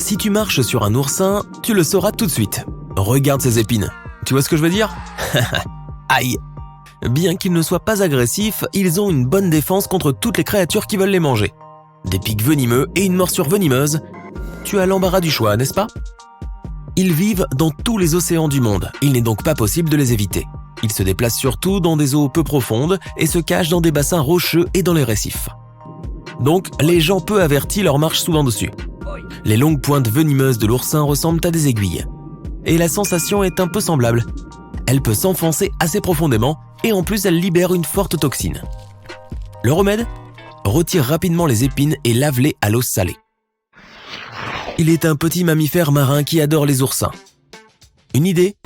Si tu marches sur un oursin, tu le sauras tout de suite. Regarde ses épines. Tu vois ce que je veux dire? Aïe! Bien qu'ils ne soient pas agressifs, ils ont une bonne défense contre toutes les créatures qui veulent les manger. Des pics venimeux et une morsure venimeuse. Tu as l'embarras du choix, n'est-ce pas? Ils vivent dans tous les océans du monde, il n'est donc pas possible de les éviter. Ils se déplacent surtout dans des eaux peu profondes et se cachent dans des bassins rocheux et dans les récifs. Donc, les gens peu avertis leur marchent souvent dessus. Les longues pointes venimeuses de l'oursin ressemblent à des aiguilles. Et la sensation est un peu semblable. Elle peut s'enfoncer assez profondément et en plus elle libère une forte toxine. Le remède? Retire rapidement les épines et lave-les à l'eau salée. Il est un petit mammifère marin qui adore les oursins. Une idée?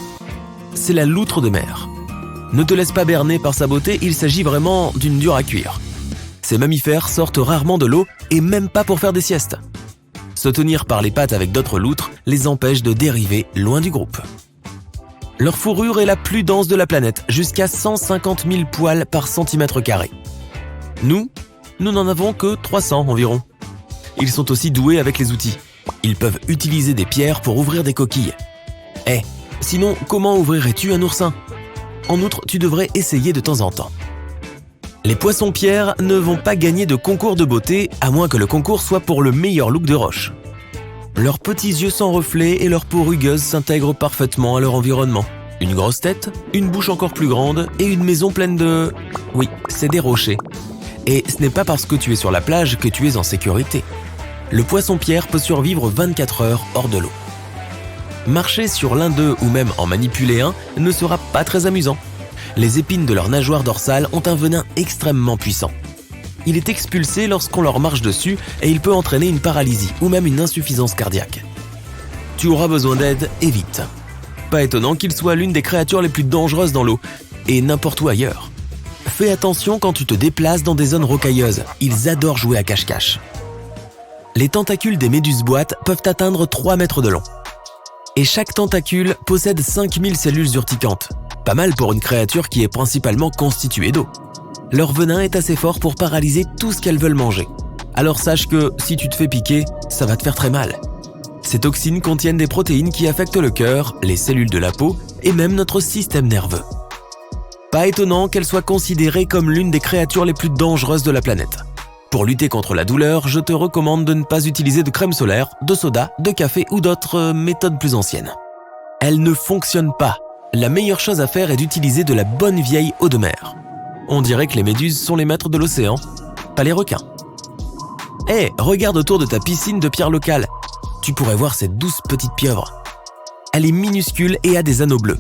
C'est la loutre de mer. Ne te laisse pas berner par sa beauté, il s'agit vraiment d'une dure à cuire. Ces mammifères sortent rarement de l'eau et même pas pour faire des siestes. Se tenir par les pattes avec d'autres loutres les empêche de dériver loin du groupe. Leur fourrure est la plus dense de la planète, jusqu'à 150 000 poils par centimètre carré. Nous n'en avons que 300 environ. Ils sont aussi doués avec les outils. Ils peuvent utiliser des pierres pour ouvrir des coquilles. Sinon, comment ouvrirais-tu un oursin? En outre, tu devrais essayer de temps en temps. Les poissons-pierres ne vont pas gagner de concours de beauté, à moins que le concours soit pour le meilleur look de roche. Leurs petits yeux sans reflet et leur peau rugueuse s'intègrent parfaitement à leur environnement. Une grosse tête, une bouche encore plus grande et une maison pleine de... Oui, c'est des rochers. Et ce n'est pas parce que tu es sur la plage que tu es en sécurité. Le poisson-pierre peut survivre 24 heures hors de l'eau. Marcher sur l'un d'eux ou même en manipuler un ne sera pas très amusant. Les épines de leur nageoire dorsale ont un venin extrêmement puissant. Il est expulsé lorsqu'on leur marche dessus et il peut entraîner une paralysie ou même une insuffisance cardiaque. Tu auras besoin d'aide et vite. Pas étonnant qu'il soit l'une des créatures les plus dangereuses dans l'eau et n'importe où ailleurs. Fais attention quand tu te déplaces dans des zones rocailleuses, ils adorent jouer à cache-cache. Les tentacules des méduses-boîtes peuvent atteindre 3 mètres de long. Et chaque tentacule possède 5000 cellules urticantes. Pas mal pour une créature qui est principalement constituée d'eau. Leur venin est assez fort pour paralyser tout ce qu'elles veulent manger. Alors sache que si tu te fais piquer, ça va te faire très mal. Ces toxines contiennent des protéines qui affectent le cœur, les cellules de la peau et même notre système nerveux. Pas étonnant qu'elle soit considérée comme l'une des créatures les plus dangereuses de la planète. Pour lutter contre la douleur, je te recommande de ne pas utiliser de crème solaire, de soda, de café ou d'autres méthodes plus anciennes. Elles ne fonctionnent pas. La meilleure chose à faire est d'utiliser de la bonne vieille eau de mer. On dirait que les méduses sont les maîtres de l'océan, pas les requins. Regarde autour de ta piscine de pierre locale. Tu pourrais voir cette douce petite pieuvre. Elle est minuscule et a des anneaux bleus.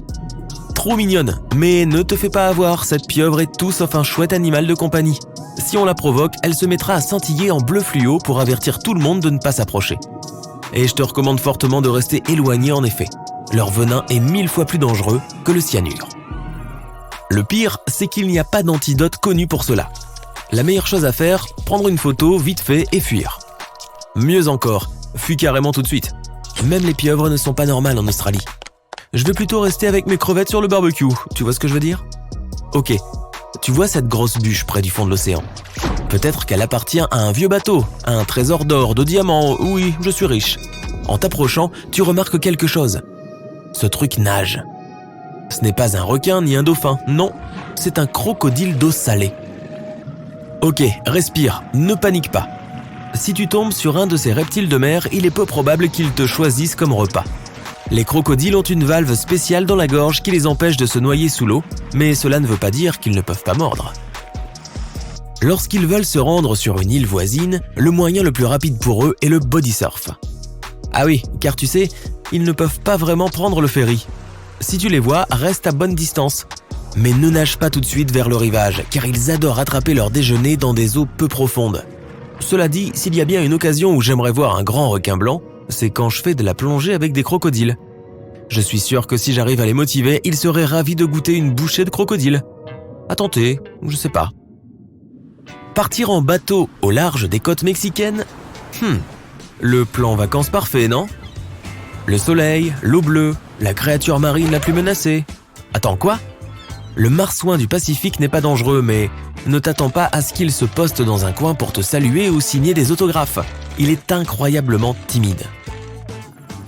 Trop mignonne, mais ne te fais pas avoir, cette pieuvre est tout sauf un chouette animal de compagnie. Si on la provoque, elle se mettra à scintiller en bleu fluo pour avertir tout le monde de ne pas s'approcher. Et je te recommande fortement de rester éloigné en effet. Leur venin est 1000 fois plus dangereux que le cyanure. Le pire, c'est qu'il n'y a pas d'antidote connu pour cela. La meilleure chose à faire, prendre une photo vite fait et fuir. Mieux encore, fuis carrément tout de suite. Même les pieuvres ne sont pas normales en Australie. Je vais plutôt rester avec mes crevettes sur le barbecue, tu vois ce que je veux dire? Ok, tu vois cette grosse bûche près du fond de l'océan? Peut-être qu'elle appartient à un vieux bateau, à un trésor d'or, de diamants, oui, je suis riche. En t'approchant, tu remarques quelque chose. Ce truc nage. Ce n'est pas un requin ni un dauphin, non, c'est un crocodile d'eau salée. Ok, respire, ne panique pas. Si tu tombes sur un de ces reptiles de mer, il est peu probable qu'ils te choisissent comme repas. Les crocodiles ont une valve spéciale dans la gorge qui les empêche de se noyer sous l'eau, mais cela ne veut pas dire qu'ils ne peuvent pas mordre. Lorsqu'ils veulent se rendre sur une île voisine, le moyen le plus rapide pour eux est le body surf. Ah oui, car tu sais, ils ne peuvent pas vraiment prendre le ferry. Si tu les vois, reste à bonne distance. Mais ne nage pas tout de suite vers le rivage, car ils adorent attraper leur déjeuner dans des eaux peu profondes. Cela dit, s'il y a bien une occasion où j'aimerais voir un grand requin blanc, c'est quand je fais de la plongée avec des crocodiles. Je suis sûr que si j'arrive à les motiver, ils seraient ravis de goûter une bouchée de crocodile. À tenter, je sais pas. Partir en bateau au large des côtes mexicaines? Le plan vacances parfait, non? Le soleil, l'eau bleue, la créature marine la plus menacée. Attends, quoi? Le marsouin du Pacifique n'est pas dangereux, mais ne t'attends pas à ce qu'il se poste dans un coin pour te saluer ou signer des autographes. Il est incroyablement timide.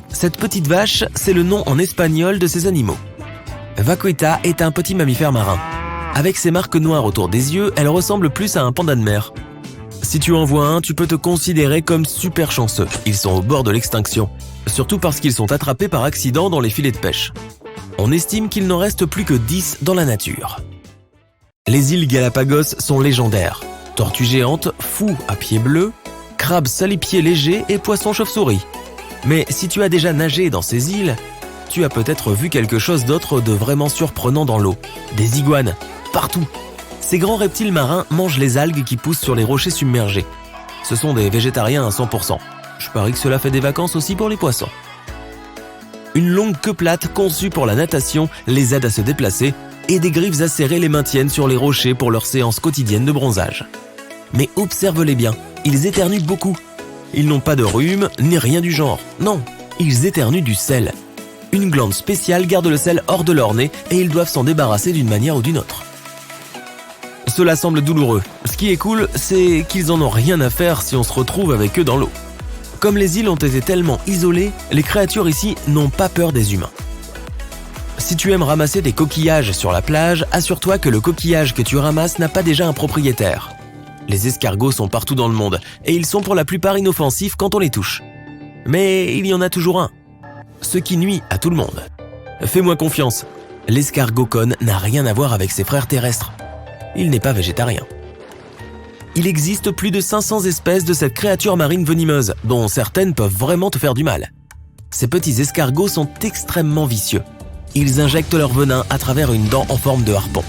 Cette petite vache, c'est le nom en espagnol de ces animaux. Vaquita est un petit mammifère marin. Avec ses marques noires autour des yeux, elle ressemble plus à un panda de mer. Si tu en vois un, tu peux te considérer comme super chanceux. Ils sont au bord de l'extinction, surtout parce qu'ils sont attrapés par accident dans les filets de pêche. On estime qu'il n'en reste plus que 10 dans la nature. Les îles Galapagos sont légendaires. Tortues géantes, fous à pieds bleus, crabes salipiers légers et poissons chauve-souris. Mais si tu as déjà nagé dans ces îles, tu as peut-être vu quelque chose d'autre de vraiment surprenant dans l'eau. Des iguanes, partout. Ces grands reptiles marins mangent les algues qui poussent sur les rochers submergés. Ce sont des végétariens à 100%. Je parie que cela fait des vacances aussi pour les poissons. Une longue queue plate conçue pour la natation les aide à se déplacer et des griffes acérées les maintiennent sur les rochers pour leur séance quotidienne de bronzage. Mais observe-les bien, ils éternuent beaucoup. Ils n'ont pas de rhume ni rien du genre. Non, ils éternuent du sel. Une glande spéciale garde le sel hors de leur nez et ils doivent s'en débarrasser d'une manière ou d'une autre. Cela semble douloureux. Ce qui est cool, c'est qu'ils en ont rien à faire si on se retrouve avec eux dans l'eau. Comme les îles ont été tellement isolées, les créatures ici n'ont pas peur des humains. Si tu aimes ramasser des coquillages sur la plage, assure-toi que le coquillage que tu ramasses n'a pas déjà un propriétaire. Les escargots sont partout dans le monde et ils sont pour la plupart inoffensifs quand on les touche. Mais il y en a toujours un. Ce qui nuit à tout le monde. Fais-moi confiance, l'escargot cône n'a rien à voir avec ses frères terrestres. Il n'est pas végétarien. Il existe plus de 500 espèces de cette créature marine venimeuse, dont certaines peuvent vraiment te faire du mal. Ces petits escargots sont extrêmement vicieux. Ils injectent leur venin à travers une dent en forme de harpon.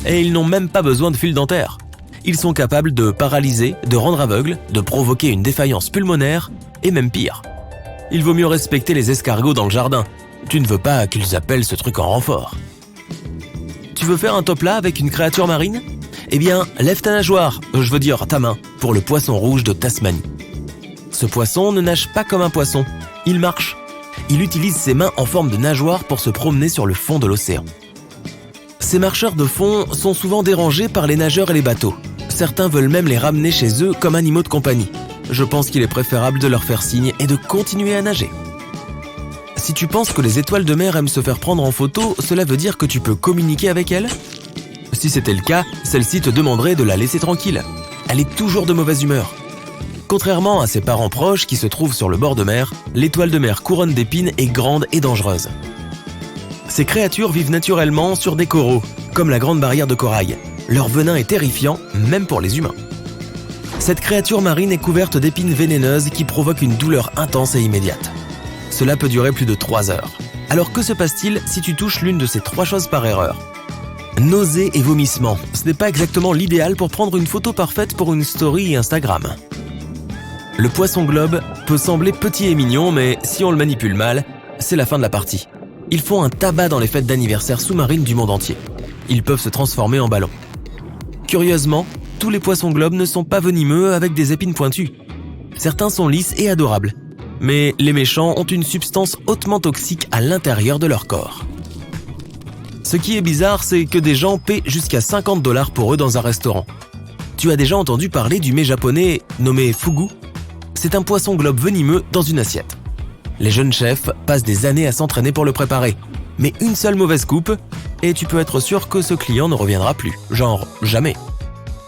Et ils n'ont même pas besoin de fil dentaire. Ils sont capables de paralyser, de rendre aveugle, de provoquer une défaillance pulmonaire, et même pire. Il vaut mieux respecter les escargots dans le jardin. Tu ne veux pas qu'ils appellent ce truc en renfort. Tu veux faire un top là avec une créature marine ? Eh bien, lève ta nageoire, je veux dire ta main, pour le poisson rouge de Tasmanie. Ce poisson ne nage pas comme un poisson, il marche. Il utilise ses mains en forme de nageoire pour se promener sur le fond de l'océan. Ces marcheurs de fond sont souvent dérangés par les nageurs et les bateaux. Certains veulent même les ramener chez eux comme animaux de compagnie. Je pense qu'il est préférable de leur faire signe et de continuer à nager. Si tu penses que les étoiles de mer aiment se faire prendre en photo, cela veut dire que tu peux communiquer avec elles ? Si c'était le cas, celle-ci te demanderait de la laisser tranquille. Elle est toujours de mauvaise humeur. Contrairement à ses parents proches qui se trouvent sur le bord de mer, l'étoile de mer couronne d'épines est grande et dangereuse. Ces créatures vivent naturellement sur des coraux, comme la grande barrière de corail. Leur venin est terrifiant, même pour les humains. Cette créature marine est couverte d'épines vénéneuses qui provoquent une douleur intense et immédiate. Cela peut durer plus de 3 heures. Alors que se passe-t-il si tu touches l'une de ces 3 choses par erreur ? Nausées et vomissements, ce n'est pas exactement l'idéal pour prendre une photo parfaite pour une story Instagram. Le poisson globe peut sembler petit et mignon, mais si on le manipule mal, c'est la fin de la partie. Ils font un tabac dans les fêtes d'anniversaire sous-marines du monde entier. Ils peuvent se transformer en ballons. Curieusement, tous les poissons globes ne sont pas venimeux avec des épines pointues. Certains sont lisses et adorables, mais les méchants ont une substance hautement toxique à l'intérieur de leur corps. Ce qui est bizarre, c'est que des gens paient jusqu'à 50 $ pour eux dans un restaurant. Tu as déjà entendu parler du mets japonais nommé fugu ? C'est un poisson globe venimeux dans une assiette. Les jeunes chefs passent des années à s'entraîner pour le préparer. Mais une seule mauvaise coupe, et tu peux être sûr que ce client ne reviendra plus. Genre, jamais.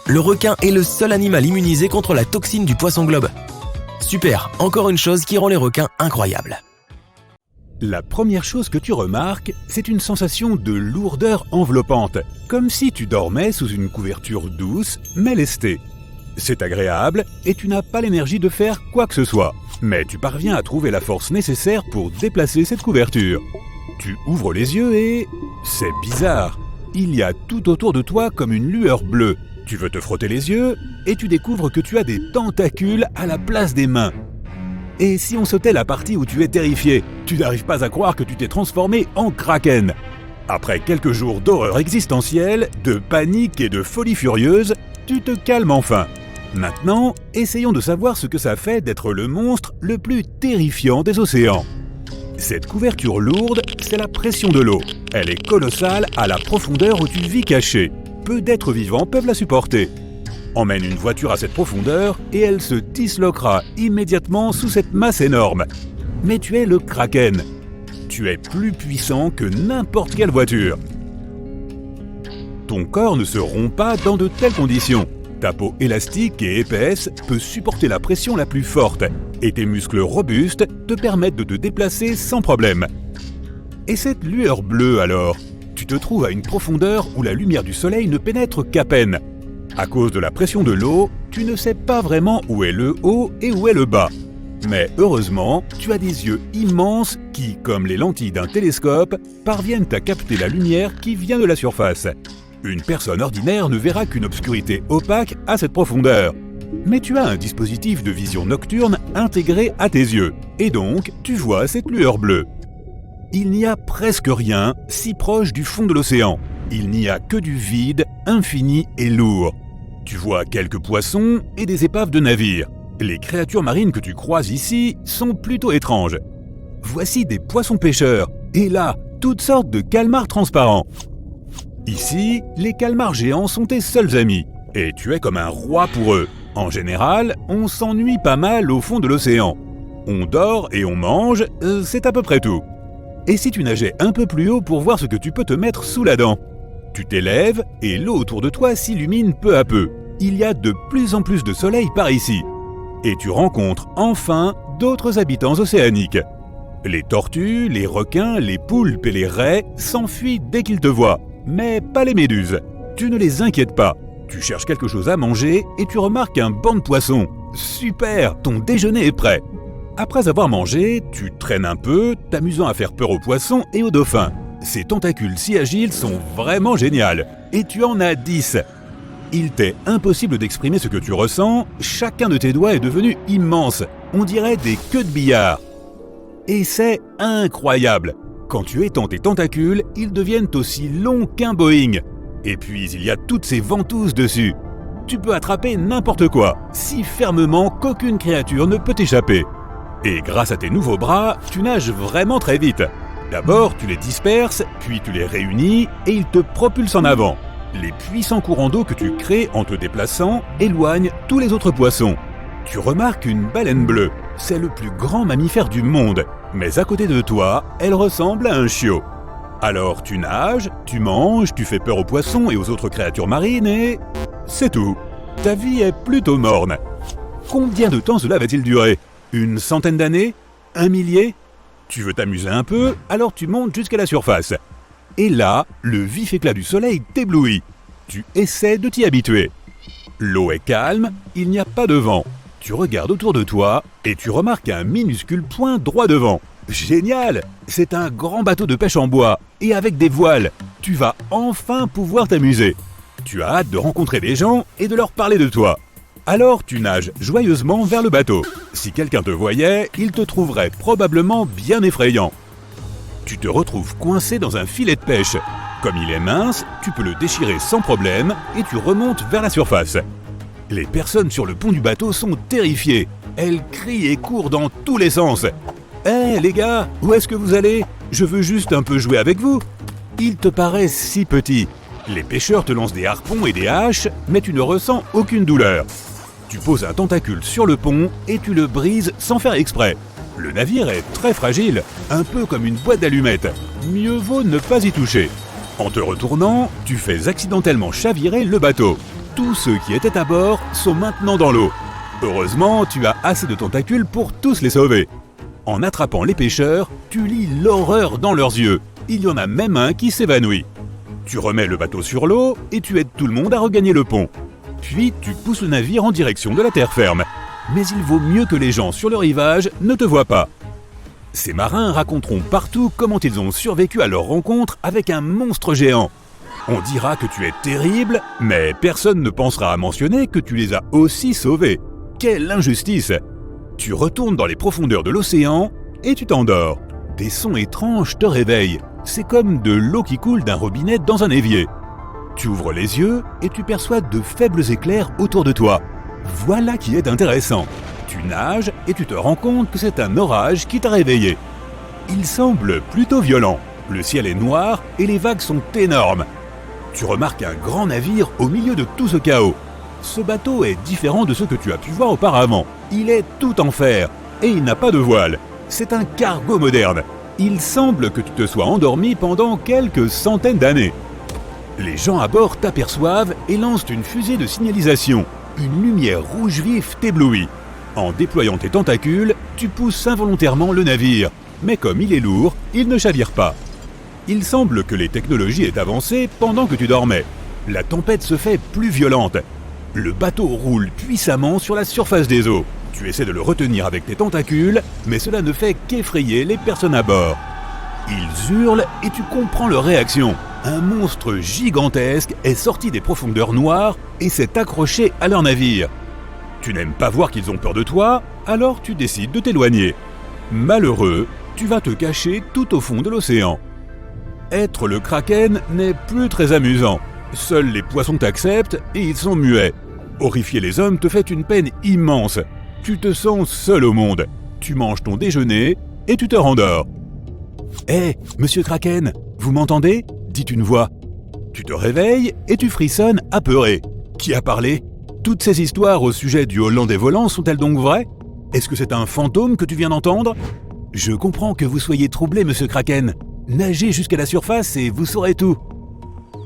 Le requin est le seul animal immunisé contre la toxine du poisson globe. Super, encore une chose qui rend les requins incroyables. La première chose que tu remarques, c'est une sensation de lourdeur enveloppante, comme si tu dormais sous une couverture douce mais lestée. C'est agréable et tu n'as pas l'énergie de faire quoi que ce soit, mais tu parviens à trouver la force nécessaire pour déplacer cette couverture. Tu ouvres les yeux et... c'est bizarre. Il y a tout autour de toi comme une lueur bleue. Tu veux te frotter les yeux et tu découvres que tu as des tentacules à la place des mains. Et si on sautait la partie où tu es terrifié, tu n'arrives pas à croire que tu t'es transformé en kraken. Après quelques jours d'horreur existentielle, de panique et de folie furieuse, tu te calmes enfin. Maintenant, essayons de savoir ce que ça fait d'être le monstre le plus terrifiant des océans. Cette couverture lourde, c'est la pression de l'eau. Elle est colossale à la profondeur où tu vis caché. Peu d'êtres vivants peuvent la supporter. Emmène une voiture à cette profondeur et elle se disloquera immédiatement sous cette masse énorme. mais tu es le Kraken. Tu es plus puissant que n'importe quelle voiture. Ton corps ne se rompt pas dans de telles conditions. Ta peau élastique et épaisse peut supporter la pression la plus forte et tes muscles robustes te permettent de te déplacer sans problème. Et cette lueur bleue alors? Tu te trouves à une profondeur où la lumière du soleil ne pénètre qu'à peine. À cause de la pression de l'eau, tu ne sais pas vraiment où est le haut et où est le bas. Mais heureusement, tu as des yeux immenses qui, comme les lentilles d'un télescope, parviennent à capter la lumière qui vient de la surface. Une personne ordinaire ne verra qu'une obscurité opaque à cette profondeur. Mais tu as un dispositif de vision nocturne intégré à tes yeux, et donc tu vois cette lueur bleue. Il n'y a presque rien si proche du fond de l'océan. Il n'y a que du vide, infini et lourd. Tu vois quelques poissons et des épaves de navires. Les créatures marines que tu croises ici sont plutôt étranges. Voici des poissons pêcheurs, et là, toutes sortes de calmars transparents. Ici, les calmars géants sont tes seuls amis, et tu es comme un roi pour eux. En général, on s'ennuie pas mal au fond de l'océan. On dort et on mange, c'est à peu près tout. Et si tu nageais un peu plus haut pour voir ce que tu peux te mettre sous la dent? Tu t'élèves et l'eau autour de toi s'illumine peu à peu. Il y a de plus en plus de soleil par ici. Et tu rencontres enfin d'autres habitants océaniques. Les tortues, les requins, les poulpes et les raies s'enfuient dès qu'ils te voient. Mais pas les méduses. Tu ne les inquiètes pas. Tu cherches quelque chose à manger et tu remarques un banc de poissons. Super, ton déjeuner est prêt. Après avoir mangé, tu traînes un peu, t'amusant à faire peur aux poissons et aux dauphins. Ces tentacules si agiles sont vraiment géniales. Et tu en as 10. Il t'est impossible d'exprimer ce que tu ressens, chacun de tes doigts est devenu immense. On dirait des queues de billard. Et c'est incroyable. Quand tu étends tes tentacules, ils deviennent aussi longs qu'un Boeing. Et puis il y a toutes ces ventouses dessus. Tu peux attraper n'importe quoi, si fermement qu'aucune créature ne peut t'échapper. Et grâce à tes nouveaux bras, tu nages vraiment très vite. D'abord, tu les disperses, puis tu les réunis et ils te propulsent en avant. Les puissants courants d'eau que tu crées en te déplaçant éloignent tous les autres poissons. Tu remarques une baleine bleue. C'est le plus grand mammifère du monde. Mais à côté de toi, elle ressemble à un chiot. Alors tu nages, tu manges, tu fais peur aux poissons et aux autres créatures marines et... c'est tout. Ta vie est plutôt morne. Combien de temps cela va-t-il durer? Une centaine d'années? Un millier? Tu veux t'amuser un peu, alors tu montes jusqu'à la surface. Et là, le vif éclat du soleil t'éblouit. Tu essaies de t'y habituer. L'eau est calme, il n'y a pas de vent. Tu regardes autour de toi et tu remarques un minuscule point droit devant. Génial! C'est un grand bateau de pêche en bois et avec des voiles. Tu vas enfin pouvoir t'amuser. Tu as hâte de rencontrer des gens et de leur parler de toi. Alors tu nages joyeusement vers le bateau. Si quelqu'un te voyait, il te trouverait probablement bien effrayant. Tu te retrouves coincé dans un filet de pêche. Comme il est mince, tu peux le déchirer sans problème et tu remontes vers la surface. Les personnes sur le pont du bateau sont terrifiées. Elles crient et courent dans tous les sens. « Hé les gars, où est-ce que vous allez? Je veux juste un peu jouer avec vous. » Il te paraît si petit. Les pêcheurs te lancent des harpons et des haches, mais tu ne ressens aucune douleur. Tu poses un tentacule sur le pont et tu le brises sans faire exprès. Le navire est très fragile, un peu comme une boîte d'allumettes. Mieux vaut ne pas y toucher. En te retournant, tu fais accidentellement chavirer le bateau. Tous ceux qui étaient à bord sont maintenant dans l'eau. Heureusement, tu as assez de tentacules pour tous les sauver. En attrapant les pêcheurs, tu lis l'horreur dans leurs yeux. Il y en a même un qui s'évanouit. Tu remets le bateau sur l'eau et tu aides tout le monde à regagner le pont. Puis tu pousses le navire en direction de la terre ferme. Mais il vaut mieux que les gens sur le rivage ne te voient pas. Ces marins raconteront partout comment ils ont survécu à leur rencontre avec un monstre géant. On dira que tu es terrible, mais personne ne pensera à mentionner que tu les as aussi sauvés. Quelle injustice! Tu retournes dans les profondeurs de l'océan et tu t'endors. Des sons étranges te réveillent. C'est comme de l'eau qui coule d'un robinet dans un évier. Tu ouvres les yeux et tu perçois de faibles éclairs autour de toi. Voilà qui est intéressant. Tu nages et tu te rends compte que c'est un orage qui t'a réveillé. Il semble plutôt violent. Le ciel est noir et les vagues sont énormes. Tu remarques un grand navire au milieu de tout ce chaos. Ce bateau est différent de ceux que tu as pu voir auparavant. Il est tout en fer et il n'a pas de voile. c'est un cargo moderne. Il semble que tu te sois endormi pendant quelques centaines d'années. Les gens à bord t'aperçoivent et lancent une fusée de signalisation. Une lumière rouge vif t'éblouit. En déployant tes tentacules, tu pousses involontairement le navire. Mais comme il est lourd, il ne chavire pas. Il semble que les technologies aient avancé pendant que tu dormais. La tempête se fait plus violente. Le bateau roule puissamment sur la surface des eaux. Tu essaies de le retenir avec tes tentacules, mais cela ne fait qu'effrayer les personnes à bord. Ils hurlent et tu comprends leur réaction. Un monstre gigantesque est sorti des profondeurs noires et s'est accroché à leur navire. Tu n'aimes pas voir qu'ils ont peur de toi, alors tu décides de t'éloigner. Malheureux, tu vas te cacher tout au fond de l'océan. Être le kraken n'est plus très amusant. Seuls les poissons t'acceptent et ils sont muets. Horrifier les hommes te fait une peine immense. Tu te sens seul au monde. Tu manges ton déjeuner et tu te rendors. « Hé, monsieur Kraken, vous m'entendez ?» dit une voix. Tu te réveilles et tu frissonnes apeuré. Qui a parlé ? Toutes ces histoires au sujet du Hollandais volant sont-elles donc vraies ? Est-ce que c'est un fantôme que tu viens d'entendre ? Je comprends que vous soyez troublé, monsieur Kraken. Nagez jusqu'à la surface et vous saurez tout.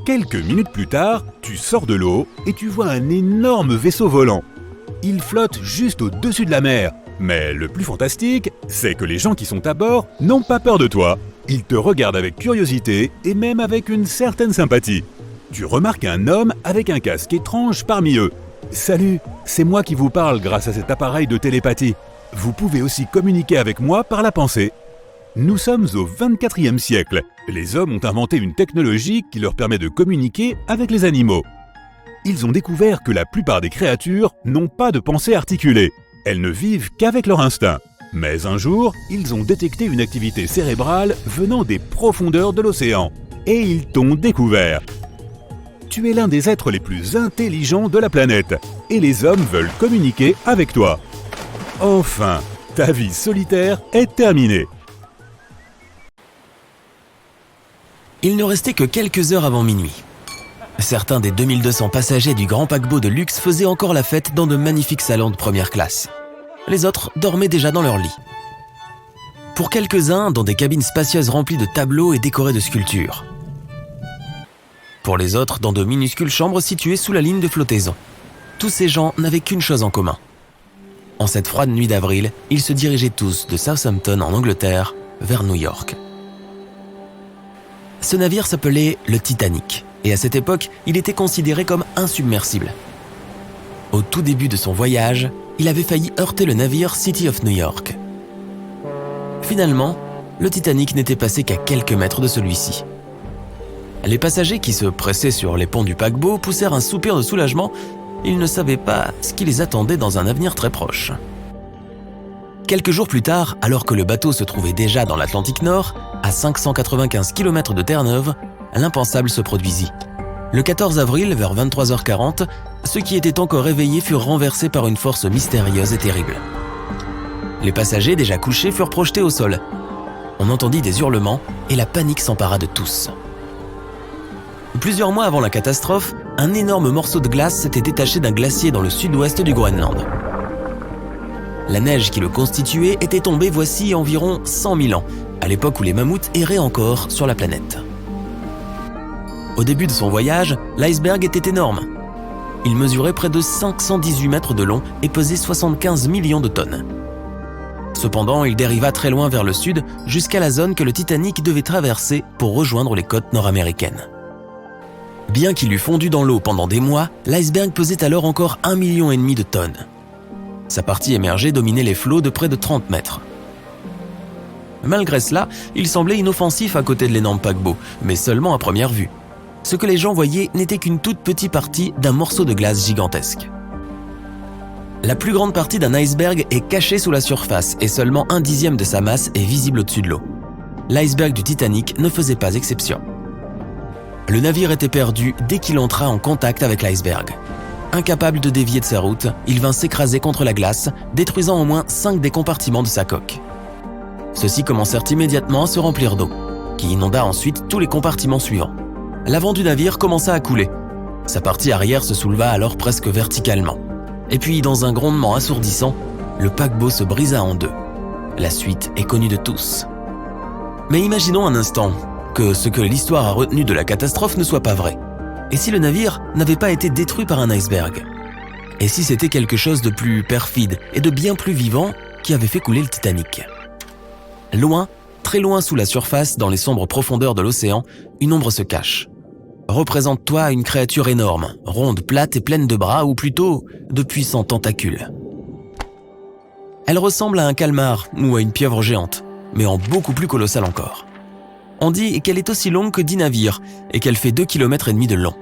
Quelques minutes plus tard, tu sors de l'eau et tu vois un énorme vaisseau volant. Il flotte juste au-dessus de la mer. Mais le plus fantastique, c'est que les gens qui sont à bord n'ont pas peur de toi. Ils te regardent avec curiosité et même avec une certaine sympathie. Tu remarques un homme avec un casque étrange parmi eux. « Salut, c'est moi qui vous parle grâce à cet appareil de télépathie. Vous pouvez aussi communiquer avec moi par la pensée. » Nous sommes au 24e siècle. Les hommes ont inventé une technologie qui leur permet de communiquer avec les animaux. Ils ont découvert que la plupart des créatures n'ont pas de pensée articulée. Elles ne vivent qu'avec leur instinct. Mais un jour, ils ont détecté une activité cérébrale venant des profondeurs de l'océan. Et ils t'ont découvert. Tu es l'un des êtres les plus intelligents de la planète. Et les hommes veulent communiquer avec toi. Enfin, ta vie solitaire est terminée. Il ne restait que quelques heures avant minuit. Certains des 2200 passagers du grand paquebot de luxe faisaient encore la fête dans de magnifiques salons de première classe. Les autres dormaient déjà dans leur lit. Pour quelques-uns, dans des cabines spacieuses remplies de tableaux et décorées de sculptures. Pour les autres, dans de minuscules chambres situées sous la ligne de flottaison. Tous ces gens n'avaient qu'une chose en commun. En cette froide nuit d'avril, ils se dirigeaient tous de Southampton en Angleterre vers New York. Ce navire s'appelait le Titanic, et à cette époque, il était considéré comme insubmersible. Au tout début de son voyage, il avait failli heurter le navire City of New York. Finalement, le Titanic n'était passé qu'à quelques mètres de celui-ci. Les passagers qui se pressaient sur les ponts du paquebot poussèrent un soupir de soulagement. Ils ne savaient pas ce qui les attendait dans un avenir très proche. Quelques jours plus tard, alors que le bateau se trouvait déjà dans l'Atlantique Nord, à 595 km de Terre-Neuve, l'impensable se produisit. Le 14 avril, vers 23h40, ceux qui étaient encore éveillés furent renversés par une force mystérieuse et terrible. Les passagers, déjà couchés, furent projetés au sol. On entendit des hurlements et la panique s'empara de tous. Plusieurs mois avant la catastrophe, un énorme morceau de glace s'était détaché d'un glacier dans le sud-ouest du Groenland. La neige qui le constituait était tombée voici environ 100 000 ans, à l'époque où les mammouths erraient encore sur la planète. Au début de son voyage, l'iceberg était énorme. Il mesurait près de 518 mètres de long et pesait 75 millions de tonnes. Cependant, il dériva très loin vers le sud, jusqu'à la zone que le Titanic devait traverser pour rejoindre les côtes nord-américaines. Bien qu'il eût fondu dans l'eau pendant des mois, l'iceberg pesait alors encore 1,5 million de tonnes. Sa partie émergée dominait les flots de près de 30 mètres. Malgré cela, il semblait inoffensif à côté de l'énorme paquebot, mais seulement à première vue. Ce que les gens voyaient n'était qu'une toute petite partie d'un morceau de glace gigantesque. La plus grande partie d'un iceberg est cachée sous la surface et seulement 1/10 de sa masse est visible au-dessus de l'eau. L'iceberg du Titanic ne faisait pas exception. Le navire était perdu dès qu'il entra en contact avec l'iceberg. Incapable de dévier de sa route, il vint s'écraser contre la glace, détruisant au moins 5 des compartiments de sa coque. Ceux-ci commencèrent immédiatement à se remplir d'eau, qui inonda ensuite tous les compartiments suivants. L'avant du navire commença à couler. Sa partie arrière se souleva alors presque verticalement. Et puis, dans un grondement assourdissant, le paquebot se brisa en deux. La suite est connue de tous. Mais imaginons un instant que ce que l'histoire a retenu de la catastrophe ne soit pas vrai. Et si le navire n'avait pas été détruit par un iceberg? Et si c'était quelque chose de plus perfide et de bien plus vivant qui avait fait couler le Titanic? Loin, très loin sous la surface, dans les sombres profondeurs de l'océan, une ombre se cache. Représente-toi une créature énorme, ronde, plate et pleine de bras, ou plutôt de puissants tentacules. Elle ressemble à un calmar ou à une pieuvre géante, mais en beaucoup plus colossal encore. On dit qu'elle est aussi longue que 10 navires et qu'elle fait 2,5 km de long.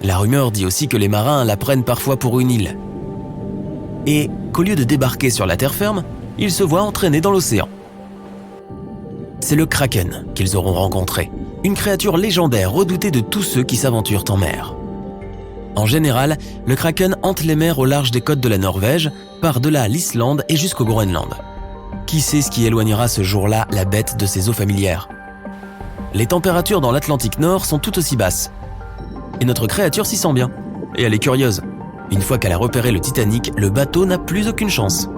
La rumeur dit aussi que les marins la prennent parfois pour une île. Et qu'au lieu de débarquer sur la terre ferme, ils se voient entraînés dans l'océan. C'est le Kraken qu'ils auront rencontré, une créature légendaire redoutée de tous ceux qui s'aventurent en mer. En général, le Kraken hante les mers au large des côtes de la Norvège, par-delà l'Islande et jusqu'au Groenland. Qui sait ce qui éloignera ce jour-là la bête de ses eaux familières? Les températures dans l'Atlantique Nord sont tout aussi basses. Et notre créature s'y sent bien. Et elle est curieuse. Une fois qu'elle a repéré le Titanic, le bateau n'a plus aucune chance.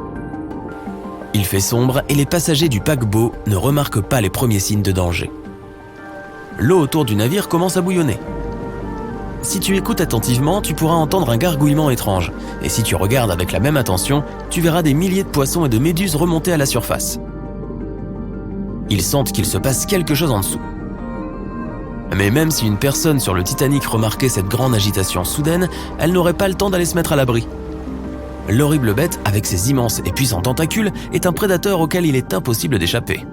Il fait sombre et les passagers du paquebot ne remarquent pas les premiers signes de danger. L'eau autour du navire commence à bouillonner. Si tu écoutes attentivement, tu pourras entendre un gargouillement étrange. Et si tu regardes avec la même attention, tu verras des milliers de poissons et de méduses remonter à la surface. Ils sentent qu'il se passe quelque chose en dessous. Mais même si une personne sur le Titanic remarquait cette grande agitation soudaine, elle n'aurait pas le temps d'aller se mettre à l'abri. L'horrible bête, avec ses immenses et puissants tentacules, est un prédateur auquel il est impossible d'échapper.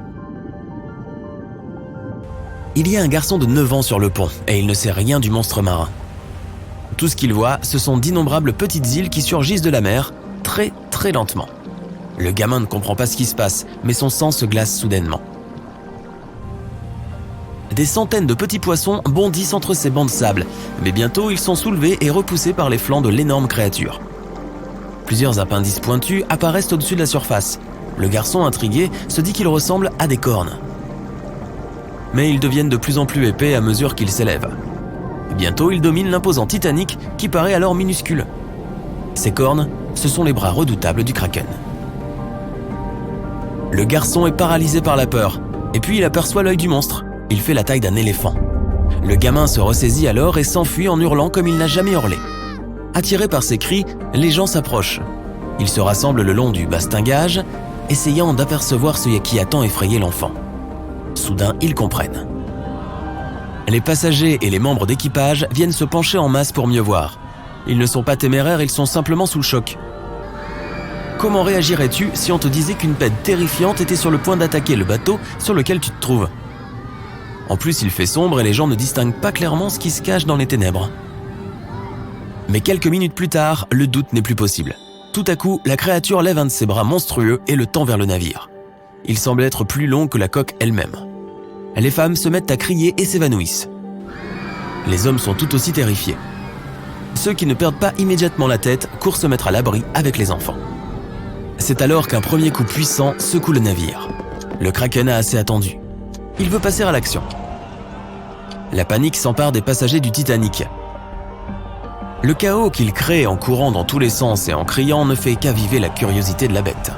Il y a un garçon de 9 ans sur le pont et il ne sait rien du monstre marin. Tout ce qu'il voit, ce sont d'innombrables petites îles qui surgissent de la mer, très très lentement. Le gamin ne comprend pas ce qui se passe, mais son sang se glace soudainement. Des centaines de petits poissons bondissent entre ces bancs de sable, mais bientôt ils sont soulevés et repoussés par les flancs de l'énorme créature. Plusieurs appendices pointus apparaissent au-dessus de la surface. Le garçon, intrigué, se dit qu'ils ressemblent à des cornes. Mais ils deviennent de plus en plus épais à mesure qu'ils s'élèvent. Bientôt, ils dominent l'imposant Titanic qui paraît alors minuscule. Ces cornes, ce sont les bras redoutables du Kraken. Le garçon est paralysé par la peur, et puis il aperçoit l'œil du monstre. Il fait la taille d'un éléphant. Le gamin se ressaisit alors et s'enfuit en hurlant comme il n'a jamais hurlé. Attirés par ses cris, les gens s'approchent. Ils se rassemblent le long du bastingage, essayant d'apercevoir ce qui a tant effrayé l'enfant. Soudain, ils comprennent. Les passagers et les membres d'équipage viennent se pencher en masse pour mieux voir. Ils ne sont pas téméraires, ils sont simplement sous le choc. Comment réagirais-tu si on te disait qu'une bête terrifiante était sur le point d'attaquer le bateau sur lequel tu te trouves? En plus, il fait sombre et les gens ne distinguent pas clairement ce qui se cache dans les ténèbres. Mais quelques minutes plus tard, le doute n'est plus possible. Tout à coup, la créature lève un de ses bras monstrueux et le tend vers le navire. Il semble être plus long que la coque elle-même. Les femmes se mettent à crier et s'évanouissent. Les hommes sont tout aussi terrifiés. Ceux qui ne perdent pas immédiatement la tête courent se mettre à l'abri avec les enfants. C'est alors qu'un premier coup puissant secoue le navire. Le Kraken a assez attendu. Il veut passer à l'action. La panique s'empare des passagers du Titanic. Le chaos qu'il crée en courant dans tous les sens et en criant ne fait qu'aviver la curiosité de la bête.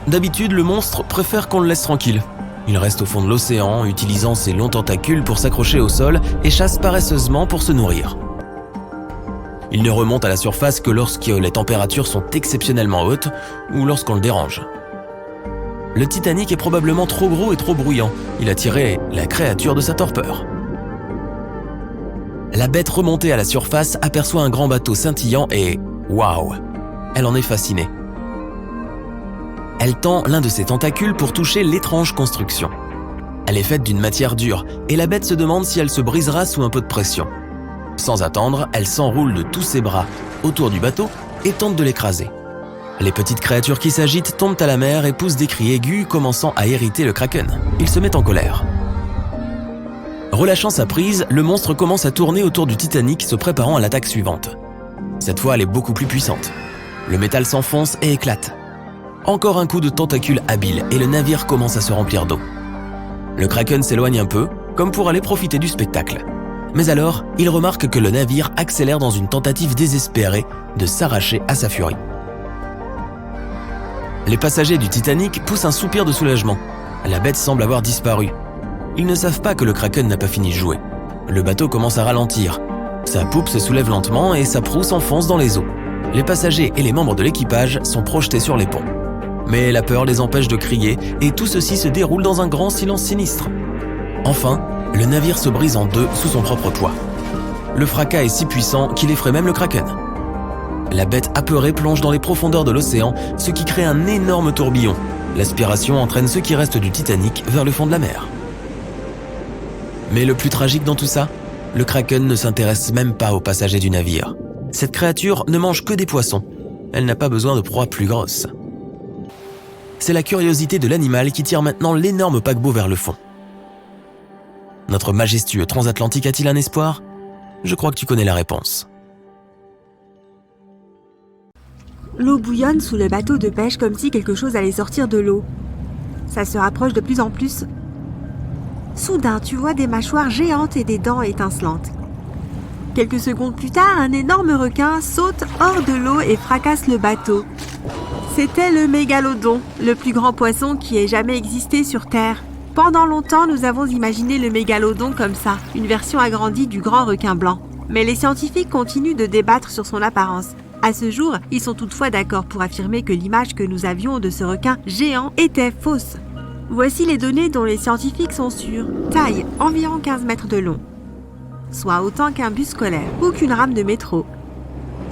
D'habitude, le monstre préfère qu'on le laisse tranquille. Il reste au fond de l'océan, utilisant ses longs tentacules pour s'accrocher au sol et chasse paresseusement pour se nourrir. Il ne remonte à la surface que lorsque les températures sont exceptionnellement hautes ou lorsqu'on le dérange. Le Titanic est probablement trop gros et trop bruyant. Il a tiré la créature de sa torpeur. La bête remontée à la surface aperçoit un grand bateau scintillant et waouh, elle en est fascinée. Elle tend l'un de ses tentacules pour toucher l'étrange construction. Elle est faite d'une matière dure et la bête se demande si elle se brisera sous un peu de pression. Sans attendre, elle s'enroule de tous ses bras autour du bateau et tente de l'écraser. Les petites créatures qui s'agitent tombent à la mer et poussent des cris aigus, commençant à irriter le Kraken. Il se met en colère. Relâchant sa prise, le monstre commence à tourner autour du Titanic, se préparant à l'attaque suivante. Cette fois, elle est beaucoup plus puissante. Le métal s'enfonce et éclate. Encore un coup de tentacule habile et le navire commence à se remplir d'eau. Le Kraken s'éloigne un peu, comme pour aller profiter du spectacle. Mais alors, il remarque que le navire accélère dans une tentative désespérée de s'arracher à sa furie. Les passagers du Titanic poussent un soupir de soulagement. La bête semble avoir disparu. Ils ne savent pas que le Kraken n'a pas fini de jouer. Le bateau commence à ralentir. Sa poupe se soulève lentement et sa proue s'enfonce dans les eaux. Les passagers et les membres de l'équipage sont projetés sur les ponts. Mais la peur les empêche de crier et tout ceci se déroule dans un grand silence sinistre. Enfin, le navire se brise en deux sous son propre poids. Le fracas est si puissant qu'il effraie même le Kraken. La bête apeurée plonge dans les profondeurs de l'océan, ce qui crée un énorme tourbillon. L'aspiration entraîne ce qui reste du Titanic vers le fond de la mer. Mais le plus tragique dans tout ça, le Kraken ne s'intéresse même pas aux passagers du navire. Cette créature ne mange que des poissons. Elle n'a pas besoin de proies plus grosses. C'est la curiosité de l'animal qui tire maintenant l'énorme paquebot vers le fond. Notre majestueux transatlantique a-t-il un espoir ? Je crois que tu connais la réponse. L'eau bouillonne sous le bateau de pêche comme si quelque chose allait sortir de l'eau. Ça se rapproche de plus en plus. Soudain, tu vois des mâchoires géantes et des dents étincelantes. Quelques secondes plus tard, un énorme requin saute hors de l'eau et fracasse le bateau. C'était le mégalodon, le plus grand poisson qui ait jamais existé sur Terre. Pendant longtemps, nous avons imaginé le mégalodon comme ça, une version agrandie du grand requin blanc. Mais les scientifiques continuent de débattre sur son apparence. À ce jour, ils sont toutefois d'accord pour affirmer que l'image que nous avions de ce requin géant était fausse. Voici les données dont les scientifiques sont sûrs. Taille, environ 15 mètres de long, soit autant qu'un bus scolaire ou qu'une rame de métro,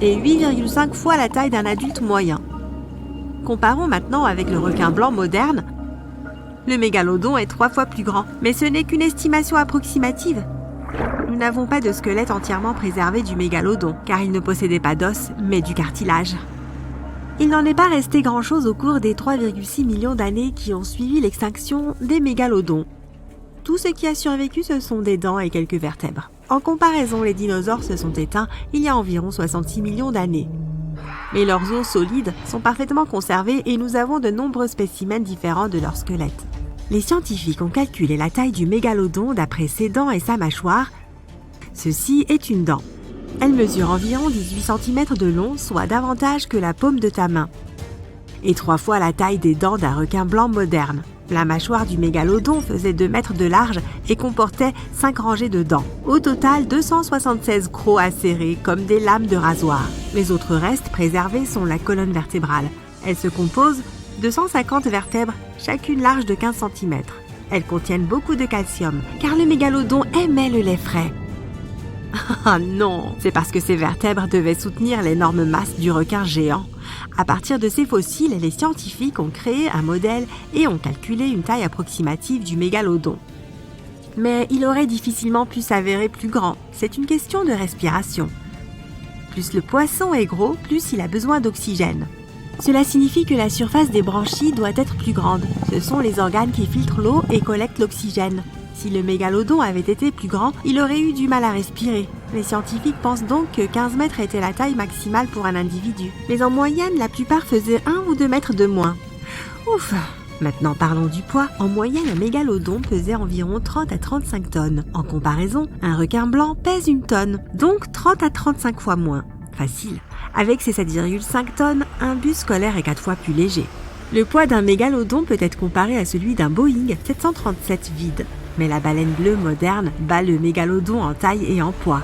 et 8,5 fois la taille d'un adulte moyen. Comparons maintenant avec le requin blanc moderne. Le mégalodon est 3 fois plus grand, mais ce n'est qu'une estimation approximative. Nous n'avons pas de squelette entièrement préservé du mégalodon, car il ne possédait pas d'os, mais du cartilage. Il n'en est pas resté grand-chose au cours des 3,6 millions d'années qui ont suivi l'extinction des mégalodons. Tout ce qui a survécu, ce sont des dents et quelques vertèbres. En comparaison, les dinosaures se sont éteints il y a environ 66 millions d'années. Mais leurs os solides sont parfaitement conservés et nous avons de nombreux spécimens différents de leur squelette. Les scientifiques ont calculé la taille du mégalodon d'après ses dents et sa mâchoire. Ceci est une dent. Elle mesure environ 18 cm de long, soit davantage que la paume de ta main, et 3 fois la taille des dents d'un requin blanc moderne. La mâchoire du mégalodon faisait 2 mètres de large et comportait 5 rangées de dents. Au total, 276 crocs acérés comme des lames de rasoir. Les autres restes préservés sont la colonne vertébrale. Elle se compose de 150 vertèbres, chacune large de 15 cm. Elles contiennent beaucoup de calcium, car le mégalodon aimait le lait frais. Ah non, c'est parce que ces vertèbres devaient soutenir l'énorme masse du requin géant. À partir de ces fossiles, les scientifiques ont créé un modèle et ont calculé une taille approximative du mégalodon. Mais il aurait difficilement pu s'avérer plus grand, c'est une question de respiration. Plus le poisson est gros, plus il a besoin d'oxygène. Cela signifie que la surface des branchies doit être plus grande. Ce sont les organes qui filtrent l'eau et collectent l'oxygène. Si le mégalodon avait été plus grand, il aurait eu du mal à respirer. Les scientifiques pensent donc que 15 mètres était la taille maximale pour un individu. Mais en moyenne, la plupart faisaient 1 ou 2 mètres de moins. Ouf! Maintenant parlons du poids. En moyenne, un mégalodon pesait environ 30 à 35 tonnes. En comparaison, un requin blanc pèse 1 tonne, donc 30 à 35 fois moins. Facile. Avec ses 7,5 tonnes, un bus scolaire est 4 fois plus léger. Le poids d'un mégalodon peut être comparé à celui d'un Boeing 737 vide. Mais la baleine bleue moderne bat le mégalodon en taille et en poids.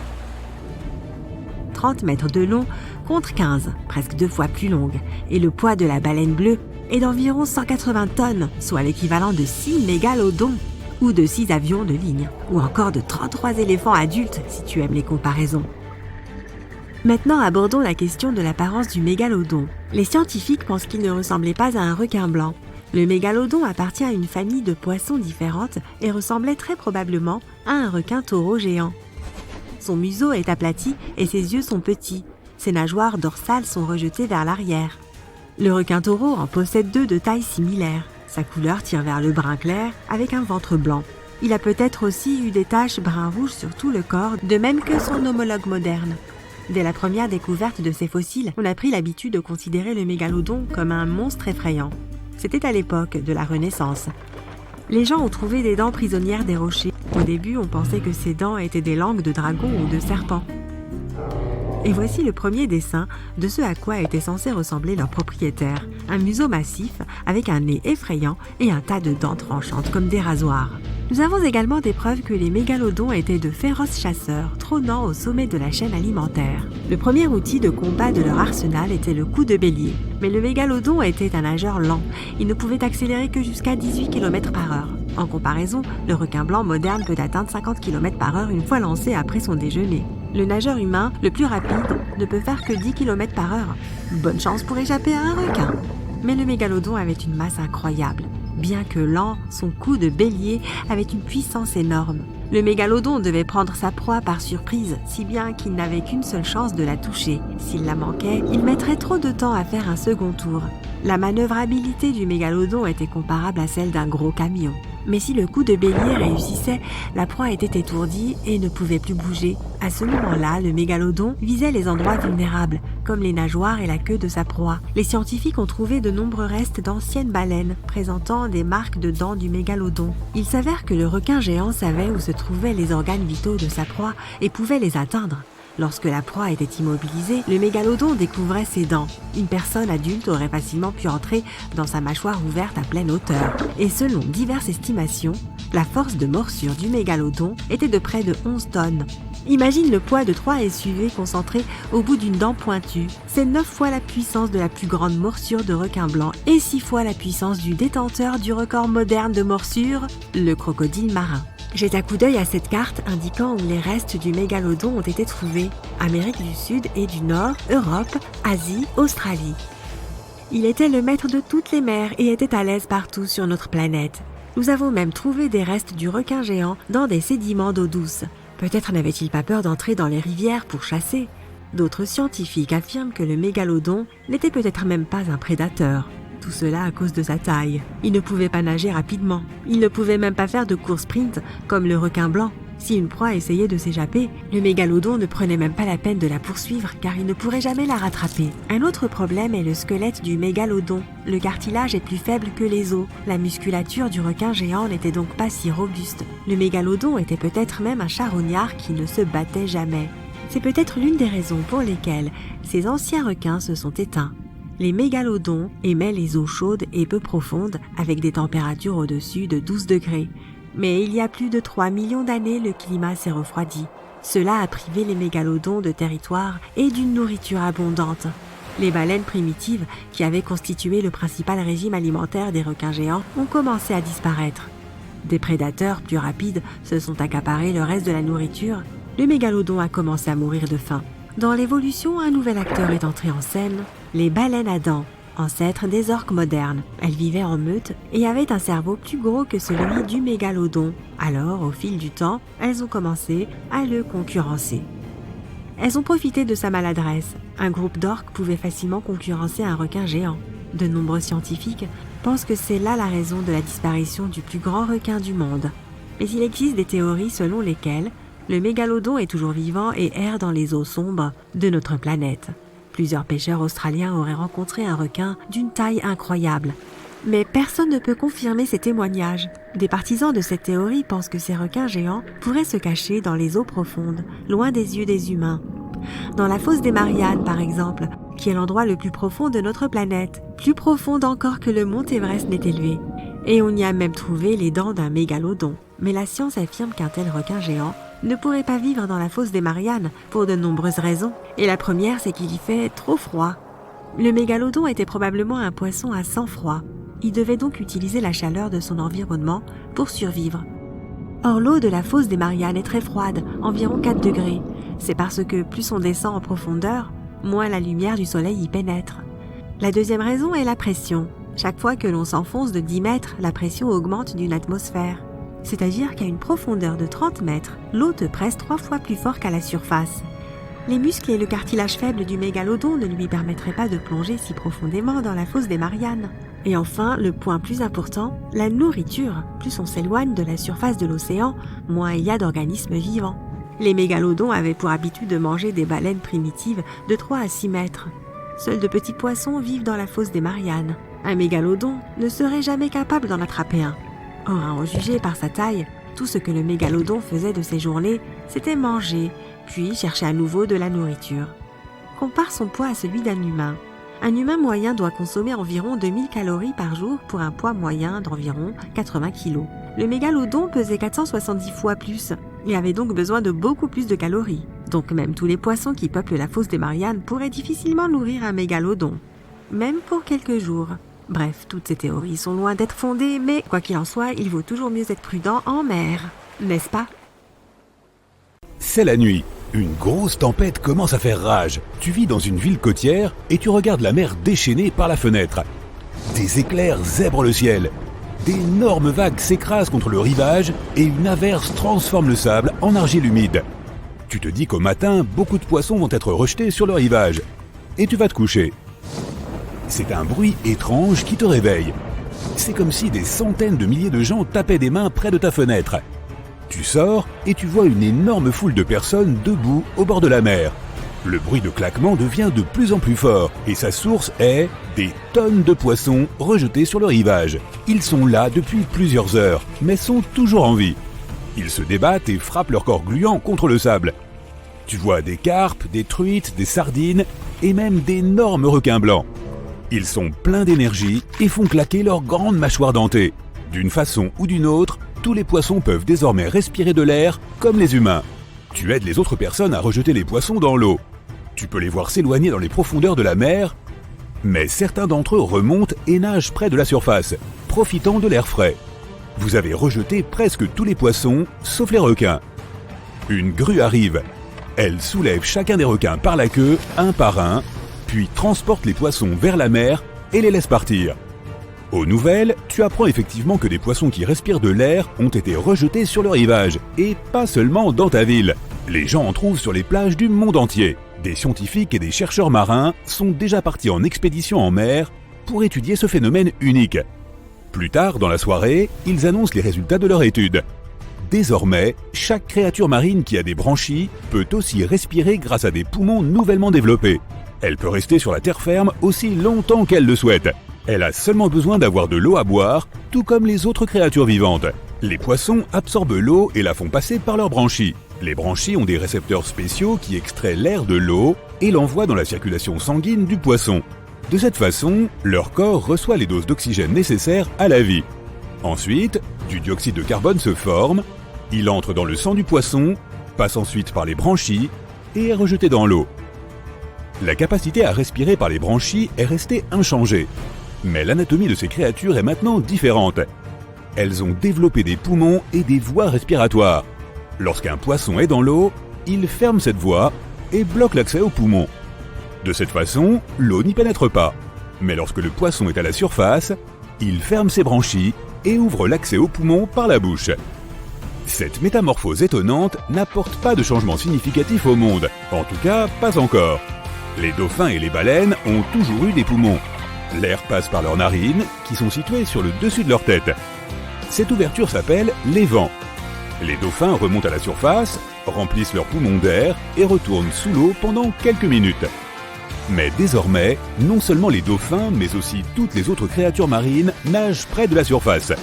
30 mètres de long contre 15, presque 2 fois plus longue, et le poids de la baleine bleue est d'environ 180 tonnes, soit l'équivalent de 6 mégalodons, ou de 6 avions de ligne, ou encore de 33 éléphants adultes si tu aimes les comparaisons. Maintenant abordons la question de l'apparence du mégalodon. Les scientifiques pensent qu'il ne ressemblait pas à un requin blanc. Le mégalodon appartient à une famille de poissons différentes et ressemblait très probablement à un requin taureau géant. Son museau est aplati et ses yeux sont petits. Ses nageoires dorsales sont rejetées vers l'arrière. Le requin taureau en possède 2 de taille similaire. Sa couleur tire vers le brun clair avec un ventre blanc. Il a peut-être aussi eu des taches brun-rouge sur tout le corps, de même que son homologue moderne. Dès la première découverte de ces fossiles, on a pris l'habitude de considérer le mégalodon comme un monstre effrayant. C'était à l'époque de la Renaissance. Les gens ont trouvé des dents prisonnières des rochers. Au début, on pensait que ces dents étaient des langues de dragon ou de serpent. Et voici le premier dessin de ce à quoi était censé ressembler leur propriétaire. Un museau massif avec un nez effrayant et un tas de dents tranchantes comme des rasoirs. Nous avons également des preuves que les mégalodons étaient de féroces chasseurs, trônant au sommet de la chaîne alimentaire. Le premier outil de combat de leur arsenal était le coup de bélier. Mais le mégalodon était un nageur lent. Il ne pouvait accélérer que jusqu'à 18 km/h. En comparaison, le requin blanc moderne peut atteindre 50 km/h une fois lancé après son déjeuner. Le nageur humain, le plus rapide, ne peut faire que 10 km/h. Bonne chance pour échapper à un requin. Mais le mégalodon avait une masse incroyable. Bien que lent, son coup de bélier avait une puissance énorme. Le mégalodon devait prendre sa proie par surprise, si bien qu'il n'avait qu'une seule chance de la toucher. S'il la manquait, il mettrait trop de temps à faire un second tour. La manœuvrabilité du mégalodon était comparable à celle d'un gros camion. Mais si le coup de bélier réussissait, la proie était étourdie et ne pouvait plus bouger. À ce moment-là, le mégalodon visait les endroits vulnérables, comme les nageoires et la queue de sa proie. Les scientifiques ont trouvé de nombreux restes d'anciennes baleines, présentant des marques de dents du mégalodon. Il s'avère que le requin géant savait où se trouvaient les organes vitaux de sa proie et pouvait les atteindre. Lorsque la proie était immobilisée, le mégalodon découvrait ses dents. Une personne adulte aurait facilement pu entrer dans sa mâchoire ouverte à pleine hauteur. Et selon diverses estimations, la force de morsure du mégalodon était de près de 11 tonnes. Imagine le poids de 3 SUV concentrés au bout d'une dent pointue. C'est 9 fois la puissance de la plus grande morsure de requin blanc et 6 fois la puissance du détenteur du record moderne de morsure, le crocodile marin. Jette un coup d'œil à cette carte indiquant où les restes du mégalodon ont été trouvés. Amérique du Sud et du Nord, Europe, Asie, Australie. Il était le maître de toutes les mers et était à l'aise partout sur notre planète. Nous avons même trouvé des restes du requin géant dans des sédiments d'eau douce. Peut-être n'avait-il pas peur d'entrer dans les rivières pour chasser. D'autres scientifiques affirment que le mégalodon n'était peut-être même pas un prédateur. Tout cela à cause de sa taille. Il ne pouvait pas nager rapidement. Il ne pouvait même pas faire de course sprint comme le requin blanc. Si une proie essayait de s'échapper, le mégalodon ne prenait même pas la peine de la poursuivre car il ne pourrait jamais la rattraper. Un autre problème est le squelette du mégalodon. Le cartilage est plus faible que les os. La musculature du requin géant n'était donc pas si robuste. Le mégalodon était peut-être même un charognard qui ne se battait jamais. C'est peut-être l'une des raisons pour lesquelles ces anciens requins se sont éteints. Les mégalodons aimaient les eaux chaudes et peu profondes avec des températures au-dessus de 12 degrés. Mais il y a plus de 3 millions d'années, le climat s'est refroidi. Cela a privé les mégalodons de territoire et d'une nourriture abondante. Les baleines primitives, qui avaient constitué le principal régime alimentaire des requins géants, ont commencé à disparaître. Des prédateurs plus rapides se sont accaparés le reste de la nourriture. Le mégalodon a commencé à mourir de faim. Dans l'évolution, un nouvel acteur est entré en scène, les baleines à dents, ancêtres des orques modernes. Elles vivaient en meute et avaient un cerveau plus gros que celui du mégalodon. Alors, au fil du temps, elles ont commencé à le concurrencer. Elles ont profité de sa maladresse. Un groupe d'orques pouvait facilement concurrencer un requin géant. De nombreux scientifiques pensent que c'est là la raison de la disparition du plus grand requin du monde. Mais il existe des théories selon lesquelles le mégalodon est toujours vivant et erre dans les eaux sombres de notre planète. Plusieurs pêcheurs australiens auraient rencontré un requin d'une taille incroyable. Mais personne ne peut confirmer ces témoignages. Des partisans de cette théorie pensent que ces requins géants pourraient se cacher dans les eaux profondes, loin des yeux des humains. Dans la fosse des Mariannes, par exemple, qui est l'endroit le plus profond de notre planète, plus profonde encore que le mont Everest n'est élevé. Et on y a même trouvé les dents d'un mégalodon. Mais la science affirme qu'un tel requin géant ne pourrait pas vivre dans la fosse des Mariannes pour de nombreuses raisons. Et la première, c'est qu'il y fait trop froid. Le mégalodon était probablement un poisson à sang froid. Il devait donc utiliser la chaleur de son environnement pour survivre. Or, l'eau de la fosse des Mariannes est très froide, environ 4 degrés. C'est parce que plus on descend en profondeur, moins la lumière du soleil y pénètre. La deuxième raison est la pression. Chaque fois que l'on s'enfonce de 10 mètres, la pression augmente d'une atmosphère. C'est-à-dire qu'à une profondeur de 30 mètres, l'eau te presse 3 fois plus fort qu'à la surface. Les muscles et le cartilage faible du mégalodon ne lui permettraient pas de plonger si profondément dans la fosse des Mariannes. Et enfin, le point plus important, la nourriture. Plus on s'éloigne de la surface de l'océan, moins il y a d'organismes vivants. Les mégalodons avaient pour habitude de manger des baleines primitives de 3 à 6 mètres. Seuls de petits poissons vivent dans la fosse des Mariannes. Un mégalodon ne serait jamais capable d'en attraper un. Or, à en juger par sa taille, tout ce que le mégalodon faisait de ses journées, c'était manger, puis chercher à nouveau de la nourriture. compare son poids à celui d'un humain. Un humain moyen doit consommer environ 2000 calories par jour pour un poids moyen d'environ 80 kg. Le mégalodon pesait 470 fois plus et avait donc besoin de beaucoup plus de calories. Donc même tous les poissons qui peuplent la fosse des Mariannes pourraient difficilement nourrir un mégalodon, même pour quelques jours. Bref, toutes ces théories sont loin d'être fondées, mais quoi qu'il en soit, il vaut toujours mieux être prudent en mer, n'est-ce pas? C'est la nuit. Une grosse tempête commence à faire rage. Tu vis dans une ville côtière et tu regardes la mer déchaînée par la fenêtre. Des éclairs zèbrent le ciel. D'énormes vagues s'écrasent contre le rivage et une averse transforme le sable en argile humide. Tu te dis qu'au matin, beaucoup de poissons vont être rejetés sur le rivage. Et tu vas te coucher. C'est un bruit étrange qui te réveille. C'est comme si des centaines de milliers de gens tapaient des mains près de ta fenêtre. Tu sors et tu vois une énorme foule de personnes debout au bord de la mer. Le bruit de claquement devient de plus en plus fort et sa source est des tonnes de poissons rejetés sur le rivage. Ils sont là depuis plusieurs heures, mais sont toujours en vie. Ils se débattent et frappent leur corps gluant contre le sable. Tu vois des carpes, des truites, des sardines et même d'énormes requins blancs. Ils sont pleins d'énergie et font claquer leurs grandes mâchoires dentées. D'une façon ou d'une autre, tous les poissons peuvent désormais respirer de l'air comme les humains. Tu aides les autres personnes à rejeter les poissons dans l'eau. Tu peux les voir s'éloigner dans les profondeurs de la mer, mais certains d'entre eux remontent et nagent près de la surface, profitant de l'air frais. Vous avez rejeté presque tous les poissons, sauf les requins. Une grue arrive. Elle soulève chacun des requins par la queue, un par un, puis transporte les poissons vers la mer et les laisse partir. Aux nouvelles, tu apprends effectivement que des poissons qui respirent de l'air ont été rejetés sur le rivage, et pas seulement dans ta ville. Les gens en trouvent sur les plages du monde entier. Des scientifiques et des chercheurs marins sont déjà partis en expédition en mer pour étudier ce phénomène unique. Plus tard dans la soirée, ils annoncent les résultats de leur étude. Désormais, chaque créature marine qui a des branchies peut aussi respirer grâce à des poumons nouvellement développés. Elle peut rester sur la terre ferme aussi longtemps qu'elle le souhaite. Elle a seulement besoin d'avoir de l'eau à boire, tout comme les autres créatures vivantes. Les poissons absorbent l'eau et la font passer par leurs branchies. Les branchies ont des récepteurs spéciaux qui extraient l'air de l'eau et l'envoient dans la circulation sanguine du poisson. De cette façon, leur corps reçoit les doses d'oxygène nécessaires à la vie. Ensuite, du dioxyde de carbone se forme, il entre dans le sang du poisson, passe ensuite par les branchies et est rejeté dans l'eau. La capacité à respirer par les branchies est restée inchangée. Mais l'anatomie de ces créatures est maintenant différente. Elles ont développé des poumons et des voies respiratoires. Lorsqu'un poisson est dans l'eau, il ferme cette voie et bloque l'accès aux poumons. De cette façon, l'eau n'y pénètre pas. Mais lorsque le poisson est à la surface, il ferme ses branchies et ouvre l'accès aux poumons par la bouche. Cette métamorphose étonnante n'apporte pas de changement significatif au monde, en tout cas pas encore. Les dauphins et les baleines ont toujours eu des poumons. L'air passe par leurs narines, qui sont situées sur le dessus de leur tête. Cette ouverture s'appelle l'évent. Les dauphins remontent à la surface, remplissent leurs poumons d'air et retournent sous l'eau pendant quelques minutes. Mais désormais, non seulement les dauphins, mais aussi toutes les autres créatures marines nagent près de la surface.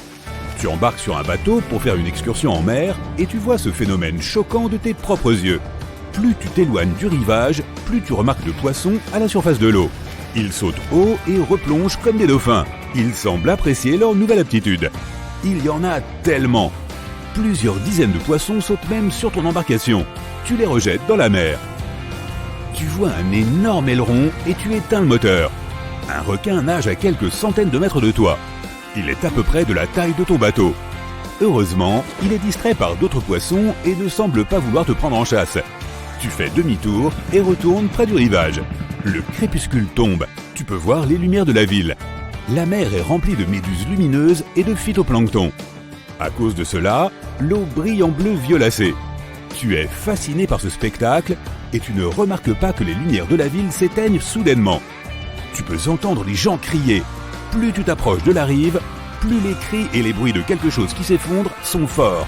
Tu embarques sur un bateau pour faire une excursion en mer et tu vois ce phénomène choquant de tes propres yeux. Plus tu t'éloignes du rivage, plus tu remarques de poissons à la surface de l'eau. Ils sautent haut et replongent comme des dauphins. Ils semblent apprécier leur nouvelle aptitude. Il y en a tellement. Plusieurs dizaines de poissons sautent même sur ton embarcation. Tu les rejettes dans la mer. Tu vois un énorme aileron et tu éteins le moteur. Un requin nage à quelques centaines de mètres de toi. Il est à peu près de la taille de ton bateau. Heureusement, il est distrait par d'autres poissons et ne semble pas vouloir te prendre en chasse. Tu fais demi-tour et retournes près du rivage. Le crépuscule tombe. Tu peux voir les lumières de la ville. La mer est remplie de méduses lumineuses et de phytoplancton. À cause de cela, l'eau brille en bleu violacé. Tu es fasciné par ce spectacle et tu ne remarques pas que les lumières de la ville s'éteignent soudainement. Tu peux entendre les gens crier. Plus tu t'approches de la rive, plus les cris et les bruits de quelque chose qui s'effondre sont forts.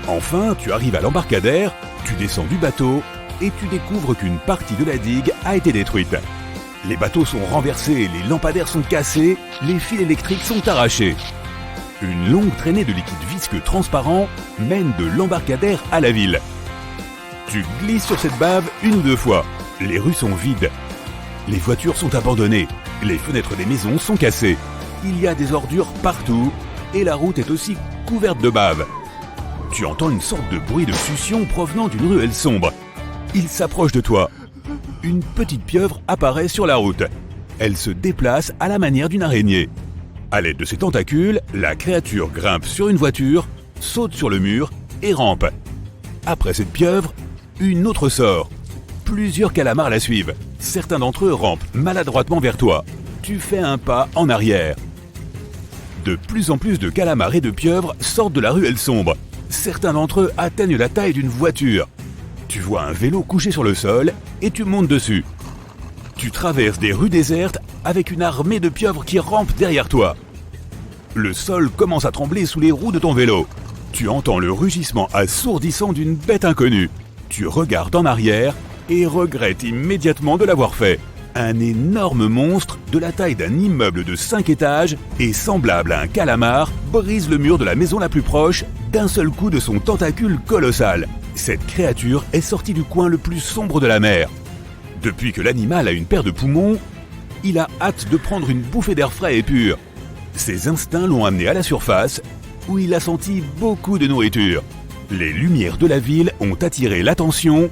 Enfin, tu arrives à l'embarcadère, tu descends du bateau et tu découvres qu'une partie de la digue a été détruite. Les bateaux sont renversés, les lampadaires sont cassés, les fils électriques sont arrachés. Une longue traînée de liquide visqueux transparent mène de l'embarcadère à la ville. Tu glisses sur cette bave une ou deux fois. Les rues sont vides. Les voitures sont abandonnées. Les fenêtres des maisons sont cassées. Il y a des ordures partout et la route est aussi couverte de bave. Tu entends une sorte de bruit de succion provenant d'une ruelle sombre. Il s'approche de toi. Une petite pieuvre apparaît sur la route. Elle se déplace à la manière d'une araignée. À l'aide de ses tentacules, la créature grimpe sur une voiture, saute sur le mur et rampe. Après cette pieuvre, une autre sort. Plusieurs calamars la suivent. Certains d'entre eux rampent maladroitement vers toi. Tu fais un pas en arrière. De plus en plus de calamars et de pieuvres sortent de la ruelle sombre. Certains d'entre eux atteignent la taille d'une voiture. Tu vois un vélo couché sur le sol et tu montes dessus. Tu traverses des rues désertes avec une armée de pieuvres qui rampent derrière toi. Le sol commence à trembler sous les roues de ton vélo. Tu entends le rugissement assourdissant d'une bête inconnue. Tu regardes en arrière et regrettes immédiatement de l'avoir fait. Un énorme monstre de la taille d'un immeuble de 5 étages et semblable à un calamar brise le mur de la maison la plus proche d'un seul coup de son tentacule colossal. Cette créature est sortie du coin le plus sombre de la mer. Depuis que l'animal a une paire de poumons, il a hâte de prendre une bouffée d'air frais et pur. Ses instincts l'ont amené à la surface, où il a senti beaucoup de nourriture. Les lumières de la ville ont attiré l'attention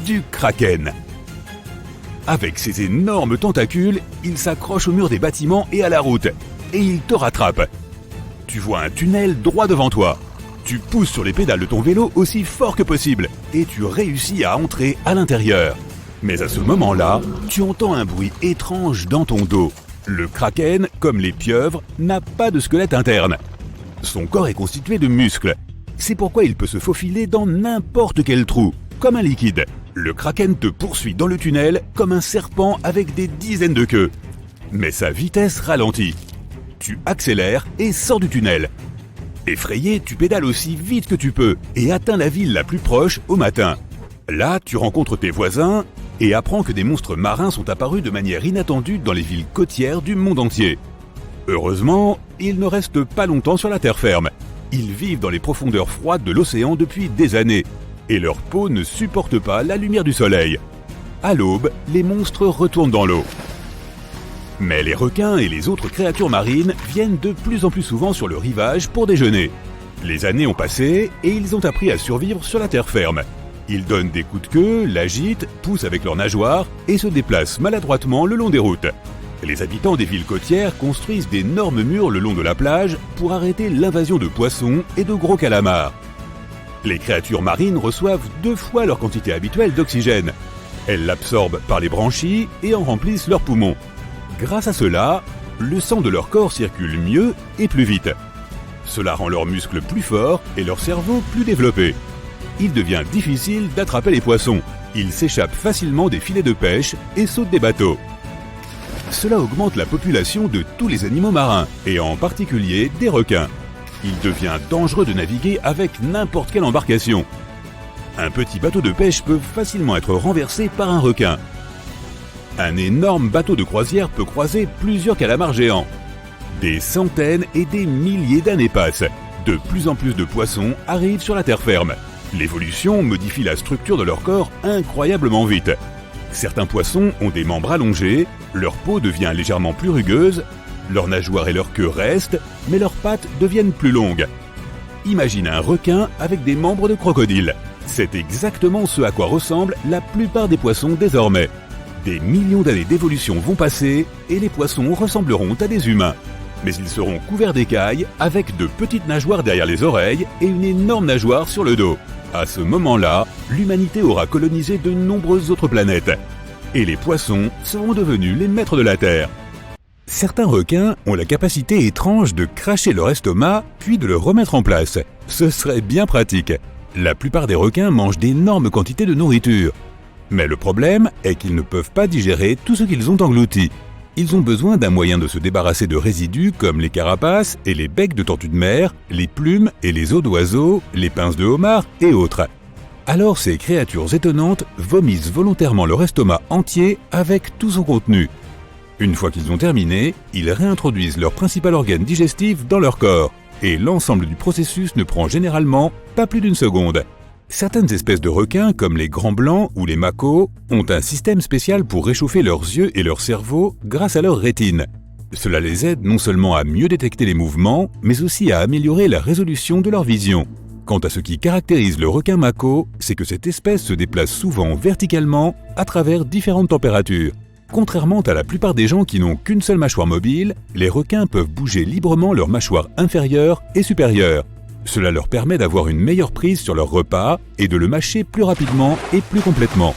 du kraken. Avec ses énormes tentacules, il s'accroche au mur des bâtiments et à la route, et il te rattrape. Tu vois un tunnel droit devant toi. Tu pousses sur les pédales de ton vélo aussi fort que possible, et tu réussis à entrer à l'intérieur. Mais à ce moment-là, tu entends un bruit étrange dans ton dos. Le kraken, comme les pieuvres, n'a pas de squelette interne. Son corps est constitué de muscles. C'est pourquoi il peut se faufiler dans n'importe quel trou, comme un liquide. Le kraken te poursuit dans le tunnel comme un serpent avec des dizaines de queues. Mais sa vitesse ralentit. Tu accélères et sors du tunnel. Effrayé, tu pédales aussi vite que tu peux et atteins la ville la plus proche au matin. Là, tu rencontres tes voisins et apprends que des monstres marins sont apparus de manière inattendue dans les villes côtières du monde entier. Heureusement, ils ne restent pas longtemps sur la terre ferme. Ils vivent dans les profondeurs froides de l'océan depuis des années, et leur peau ne supporte pas la lumière du soleil. À l'aube, les monstres retournent dans l'eau. Mais les requins et les autres créatures marines viennent de plus en plus souvent sur le rivage pour déjeuner. Les années ont passé et ils ont appris à survivre sur la terre ferme. Ils donnent des coups de queue, l'agitent, poussent avec leurs nageoires et se déplacent maladroitement le long des routes. Les habitants des villes côtières construisent d'énormes murs le long de la plage pour arrêter l'invasion de poissons et de gros calamars. Les créatures marines reçoivent 2 fois leur quantité habituelle d'oxygène. Elles l'absorbent par les branchies et en remplissent leurs poumons. Grâce à cela, le sang de leur corps circule mieux et plus vite. Cela rend leurs muscles plus forts et leur cerveau plus développé. Il devient difficile d'attraper les poissons. Ils s'échappent facilement des filets de pêche et sautent des bateaux. Cela augmente la population de tous les animaux marins, et en particulier des requins. Il devient dangereux de naviguer avec n'importe quelle embarcation. Un petit bateau de pêche peut facilement être renversé par un requin. Un énorme bateau de croisière peut croiser plusieurs calamars géants. Des centaines et des milliers d'années passent. De plus en plus de poissons arrivent sur la terre ferme. L'évolution modifie la structure de leur corps incroyablement vite. Certains poissons ont des membres allongés, leur peau devient légèrement plus rugueuse, leurs nageoires et leur queue restent, mais leurs pattes deviennent plus longues. Imagine un requin avec des membres de crocodile. C'est exactement ce à quoi ressemblent la plupart des poissons désormais. Des millions d'années d'évolution vont passer et les poissons ressembleront à des humains. Mais ils seront couverts d'écailles avec de petites nageoires derrière les oreilles et une énorme nageoire sur le dos. À ce moment-là, l'humanité aura colonisé de nombreuses autres planètes. Et les poissons seront devenus les maîtres de la Terre. Certains requins ont la capacité étrange de cracher leur estomac puis de le remettre en place. Ce serait bien pratique. La plupart des requins mangent d'énormes quantités de nourriture. Mais le problème est qu'ils ne peuvent pas digérer tout ce qu'ils ont englouti. Ils ont besoin d'un moyen de se débarrasser de résidus comme les carapaces et les becs de tortues de mer, les plumes et les os d'oiseaux, les pinces de homard et autres. Alors ces créatures étonnantes vomissent volontairement leur estomac entier avec tout son contenu. Une fois qu'ils ont terminé, ils réintroduisent leur principal organe digestif dans leur corps. Et l'ensemble du processus ne prend généralement pas plus d'1 seconde. Certaines espèces de requins, comme les grands blancs ou les macos, ont un système spécial pour réchauffer leurs yeux et leur cerveau grâce à leur rétine. Cela les aide non seulement à mieux détecter les mouvements, mais aussi à améliorer la résolution de leur vision. Quant à ce qui caractérise le requin mako, c'est que cette espèce se déplace souvent verticalement à travers différentes températures. Contrairement à la plupart des gens qui n'ont qu'une seule mâchoire mobile, les requins peuvent bouger librement leur mâchoire inférieure et supérieure. Cela leur permet d'avoir une meilleure prise sur leur repas et de le mâcher plus rapidement et plus complètement.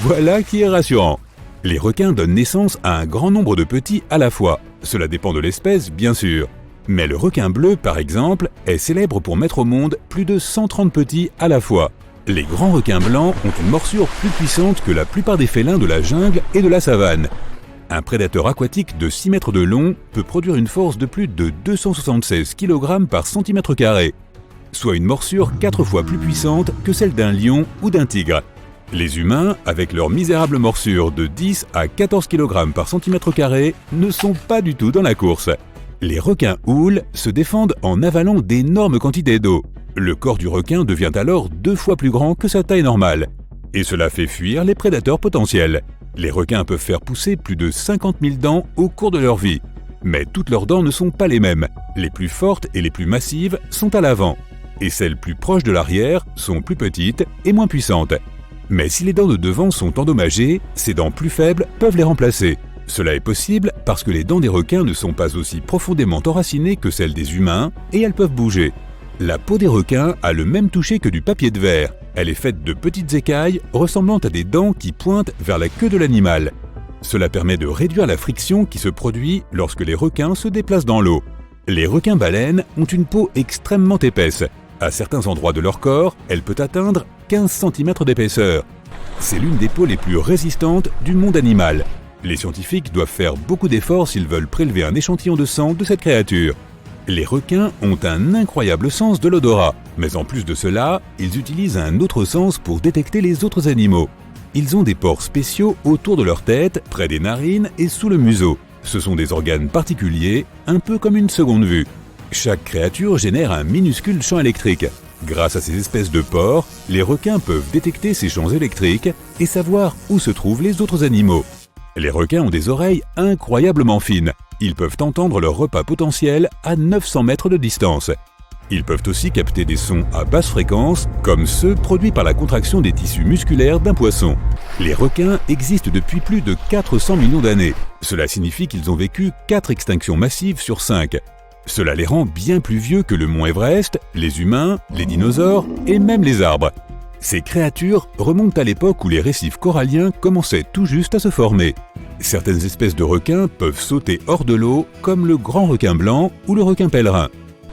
Voilà qui est rassurant. Les requins donnent naissance à un grand nombre de petits à la fois. Cela dépend de l'espèce, bien sûr. Mais le requin bleu, par exemple, est célèbre pour mettre au monde plus de 130 petits à la fois. Les grands requins blancs ont une morsure plus puissante que la plupart des félins de la jungle et de la savane. Un prédateur aquatique de 6 mètres de long peut produire une force de plus de 276 kg par centimètre carré, soit une morsure 4 fois plus puissante que celle d'un lion ou d'un tigre. Les humains, avec leur misérable morsure de 10 à 14 kg par centimètre carré, ne sont pas du tout dans la course. Les requins houles se défendent en avalant d'énormes quantités d'eau. Le corps du requin devient alors 2 fois plus grand que sa taille normale. Et cela fait fuir les prédateurs potentiels. Les requins peuvent faire pousser plus de 50 000 dents au cours de leur vie. Mais toutes leurs dents ne sont pas les mêmes. Les plus fortes et les plus massives sont à l'avant. Et celles plus proches de l'arrière sont plus petites et moins puissantes. Mais si les dents de devant sont endommagées, ces dents plus faibles peuvent les remplacer. Cela est possible parce que les dents des requins ne sont pas aussi profondément enracinées que celles des humains et elles peuvent bouger. La peau des requins a le même toucher que du papier de verre. Elle est faite de petites écailles ressemblant à des dents qui pointent vers la queue de l'animal. Cela permet de réduire la friction qui se produit lorsque les requins se déplacent dans l'eau. Les requins-baleines ont une peau extrêmement épaisse. À certains endroits de leur corps, elle peut atteindre 15 cm d'épaisseur. C'est l'une des peaux les plus résistantes du monde animal. Les scientifiques doivent faire beaucoup d'efforts s'ils veulent prélever un échantillon de sang de cette créature. Les requins ont un incroyable sens de l'odorat, mais en plus de cela, ils utilisent un autre sens pour détecter les autres animaux. Ils ont des pores spéciaux autour de leur tête, près des narines et sous le museau. Ce sont des organes particuliers, un peu comme une seconde vue. Chaque créature génère un minuscule champ électrique. Grâce à ces espèces de pores, les requins peuvent détecter ces champs électriques et savoir où se trouvent les autres animaux. Les requins ont des oreilles incroyablement fines. Ils peuvent entendre leur repas potentiel à 900 mètres de distance. Ils peuvent aussi capter des sons à basse fréquence, comme ceux produits par la contraction des tissus musculaires d'un poisson. Les requins existent depuis plus de 400 millions d'années. Cela signifie qu'ils ont vécu 4 extinctions massives sur 5. Cela les rend bien plus vieux que le mont Everest, les humains, les dinosaures et même les arbres. Ces créatures remontent à l'époque où les récifs coralliens commençaient tout juste à se former. Certaines espèces de requins peuvent sauter hors de l'eau, comme le grand requin blanc ou le requin pèlerin.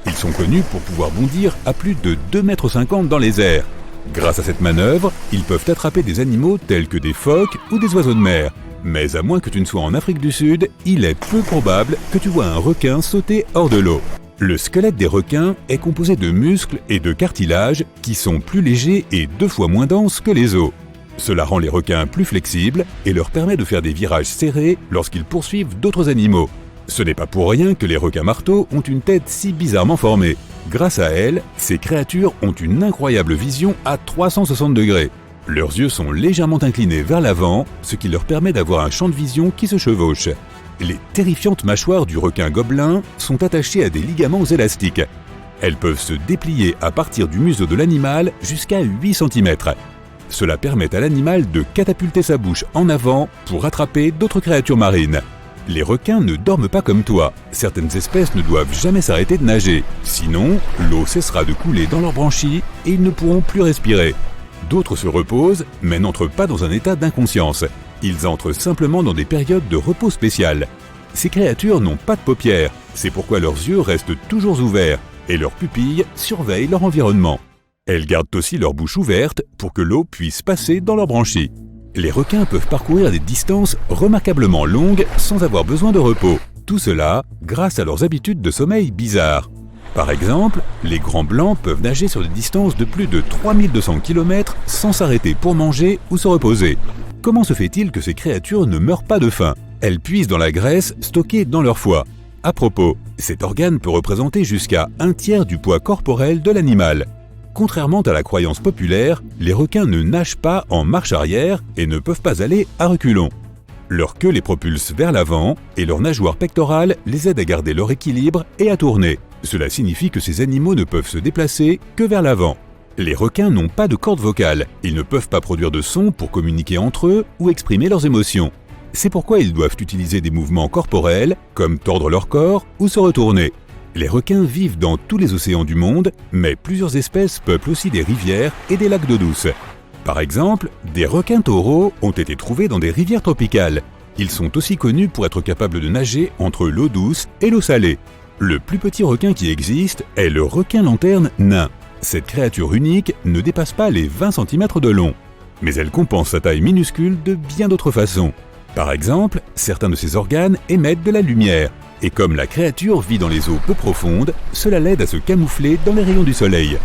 Ils sont connus pour pouvoir bondir à plus de 2,50 m dans les airs. Grâce à cette manœuvre, ils peuvent attraper des animaux tels que des phoques ou des oiseaux de mer. Mais à moins que tu ne sois en Afrique du Sud, il est peu probable que tu vois un requin sauter hors de l'eau. Le squelette des requins est composé de muscles et de cartilages qui sont plus légers et 2 fois moins denses que les os. Cela rend les requins plus flexibles et leur permet de faire des virages serrés lorsqu'ils poursuivent d'autres animaux. Ce n'est pas pour rien que les requins marteaux ont une tête si bizarrement formée. Grâce à elle, ces créatures ont une incroyable vision à 360 degrés. Leurs yeux sont légèrement inclinés vers l'avant, ce qui leur permet d'avoir un champ de vision qui se chevauche. Les terrifiantes mâchoires du requin gobelin sont attachées à des ligaments élastiques. Elles peuvent se déplier à partir du museau de l'animal jusqu'à 8 cm. Cela permet à l'animal de catapulter sa bouche en avant pour attraper d'autres créatures marines. Les requins ne dorment pas comme toi. Certaines espèces ne doivent jamais s'arrêter de nager. Sinon, l'eau cessera de couler dans leurs branchies et ils ne pourront plus respirer. D'autres se reposent, mais n'entrent pas dans un état d'inconscience. Ils entrent simplement dans des périodes de repos spéciales. Ces créatures n'ont pas de paupières, c'est pourquoi leurs yeux restent toujours ouverts et leurs pupilles surveillent leur environnement. Elles gardent aussi leur bouche ouverte pour que l'eau puisse passer dans leurs branchies. Les requins peuvent parcourir des distances remarquablement longues sans avoir besoin de repos. Tout cela grâce à leurs habitudes de sommeil bizarres. Par exemple, les grands blancs peuvent nager sur des distances de plus de 3200 km sans s'arrêter pour manger ou se reposer. Comment se fait-il que ces créatures ne meurent pas de faim? Elles puisent dans la graisse stockée dans leur foie. À propos, cet organe peut représenter jusqu'à 1/3 du poids corporel de l'animal. Contrairement à la croyance populaire, les requins ne nagent pas en marche arrière et ne peuvent pas aller à reculons. Leur queue les propulse vers l'avant et leur nageoire pectorale les aide à garder leur équilibre et à tourner. Cela signifie que ces animaux ne peuvent se déplacer que vers l'avant. Les requins n'ont pas de cordes vocales, ils ne peuvent pas produire de son pour communiquer entre eux ou exprimer leurs émotions. C'est pourquoi ils doivent utiliser des mouvements corporels, comme tordre leur corps ou se retourner. Les requins vivent dans tous les océans du monde, mais plusieurs espèces peuplent aussi des rivières et des lacs d'eau douce. Par exemple, des requins taureaux ont été trouvés dans des rivières tropicales. Ils sont aussi connus pour être capables de nager entre l'eau douce et l'eau salée. Le plus petit requin qui existe est le requin lanterne nain. Cette créature unique ne dépasse pas les 20 cm de long. Mais elle compense sa taille minuscule de bien d'autres façons. Par exemple, certains de ses organes émettent de la lumière. Et comme la créature vit dans les eaux peu profondes, cela l'aide à se camoufler dans les rayons du soleil.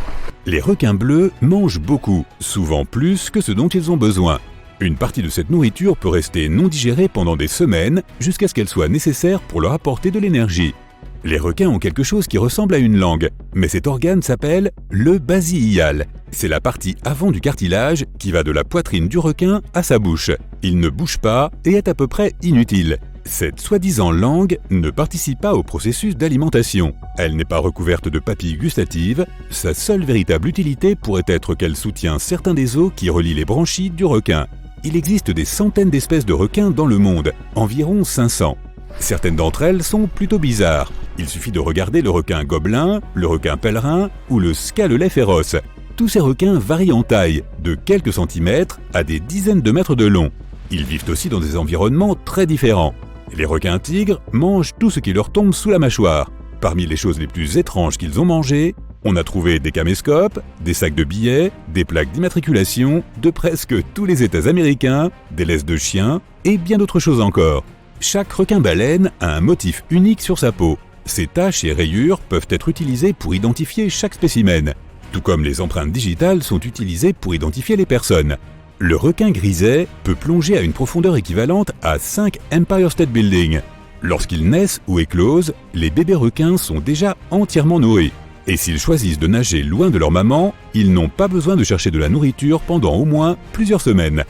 Les requins bleus mangent beaucoup, souvent plus que ce dont ils ont besoin. Une partie de cette nourriture peut rester non digérée pendant des semaines jusqu'à ce qu'elle soit nécessaire pour leur apporter de l'énergie. Les requins ont quelque chose qui ressemble à une langue, mais cet organe s'appelle le basi ilial. C'est la partie avant du cartilage qui va de la poitrine du requin à sa bouche. Il ne bouge pas et est à peu près inutile. Cette soi-disant langue ne participe pas au processus d'alimentation. Elle n'est pas recouverte de papilles gustatives. Sa seule véritable utilité pourrait être qu'elle soutient certains des os qui relient les branchies du requin. Il existe des centaines d'espèces de requins dans le monde, environ 500. Certaines d'entre elles sont plutôt bizarres. Il suffit de regarder le requin gobelin, le requin pèlerin ou le scalet féroce. Tous ces requins varient en taille, de quelques centimètres à des dizaines de mètres de long. Ils vivent aussi dans des environnements très différents. Les requins tigres mangent tout ce qui leur tombe sous la mâchoire. Parmi les choses les plus étranges qu'ils ont mangées, on a trouvé des caméscopes, des sacs de billets, des plaques d'immatriculation de presque tous les États américains, des laisses de chiens et bien d'autres choses encore. Chaque requin-baleine a un motif unique sur sa peau. Ces taches et rayures peuvent être utilisées pour identifier chaque spécimen, tout comme les empreintes digitales sont utilisées pour identifier les personnes. Le requin griset peut plonger à une profondeur équivalente à 5 Empire State Building. Lorsqu'ils naissent ou éclosent, les bébés requins sont déjà entièrement nourris. Et s'ils choisissent de nager loin de leur maman, ils n'ont pas besoin de chercher de la nourriture pendant au moins plusieurs semaines.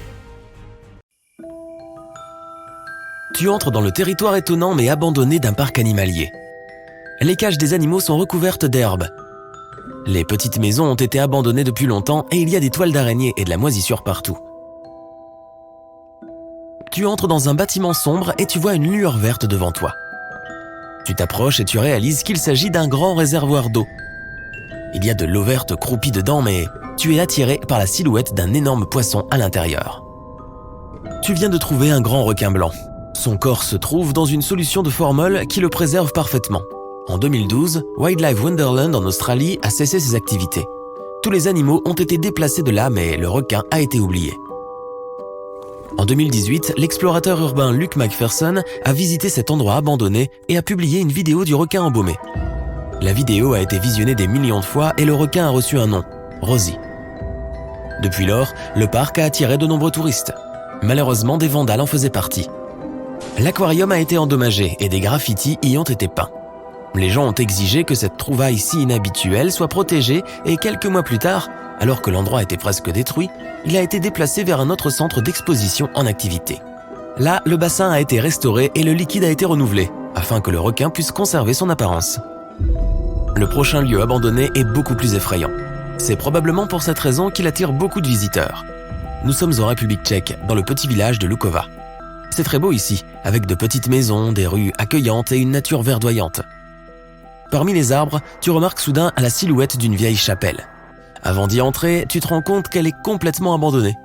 Tu entres dans le territoire étonnant mais abandonné d'un parc animalier. Les cages des animaux sont recouvertes d'herbe. Les petites maisons ont été abandonnées depuis longtemps et il y a des toiles d'araignées et de la moisissure partout. Tu entres dans un bâtiment sombre et tu vois une lueur verte devant toi. Tu t'approches et tu réalises qu'il s'agit d'un grand réservoir d'eau. Il y a de l'eau verte croupie dedans, mais tu es attiré par la silhouette d'un énorme poisson à l'intérieur. Tu viens de trouver un grand requin blanc. Son corps se trouve dans une solution de formol qui le préserve parfaitement. En 2012, Wildlife Wonderland en Australie a cessé ses activités. Tous les animaux ont été déplacés de là, mais le requin a été oublié. En 2018, l'explorateur urbain Luke Macpherson a visité cet endroit abandonné et a publié une vidéo du requin embaumé. La vidéo a été visionnée des millions de fois et le requin a reçu un nom, Rosie. Depuis lors, le parc a attiré de nombreux touristes. Malheureusement, des vandales en faisaient partie. L'aquarium a été endommagé et des graffitis y ont été peints. Les gens ont exigé que cette trouvaille si inhabituelle soit protégée et quelques mois plus tard, alors que l'endroit était presque détruit, il a été déplacé vers un autre centre d'exposition en activité. Là, le bassin a été restauré et le liquide a été renouvelé, afin que le requin puisse conserver son apparence. Le prochain lieu abandonné est beaucoup plus effrayant. C'est probablement pour cette raison qu'il attire beaucoup de visiteurs. Nous sommes en République tchèque, dans le petit village de Lukova. C'est très beau ici, avec de petites maisons, des rues accueillantes et une nature verdoyante. Parmi les arbres, tu remarques soudain la silhouette d'une vieille chapelle. Avant d'y entrer, tu te rends compte qu'elle est complètement abandonnée.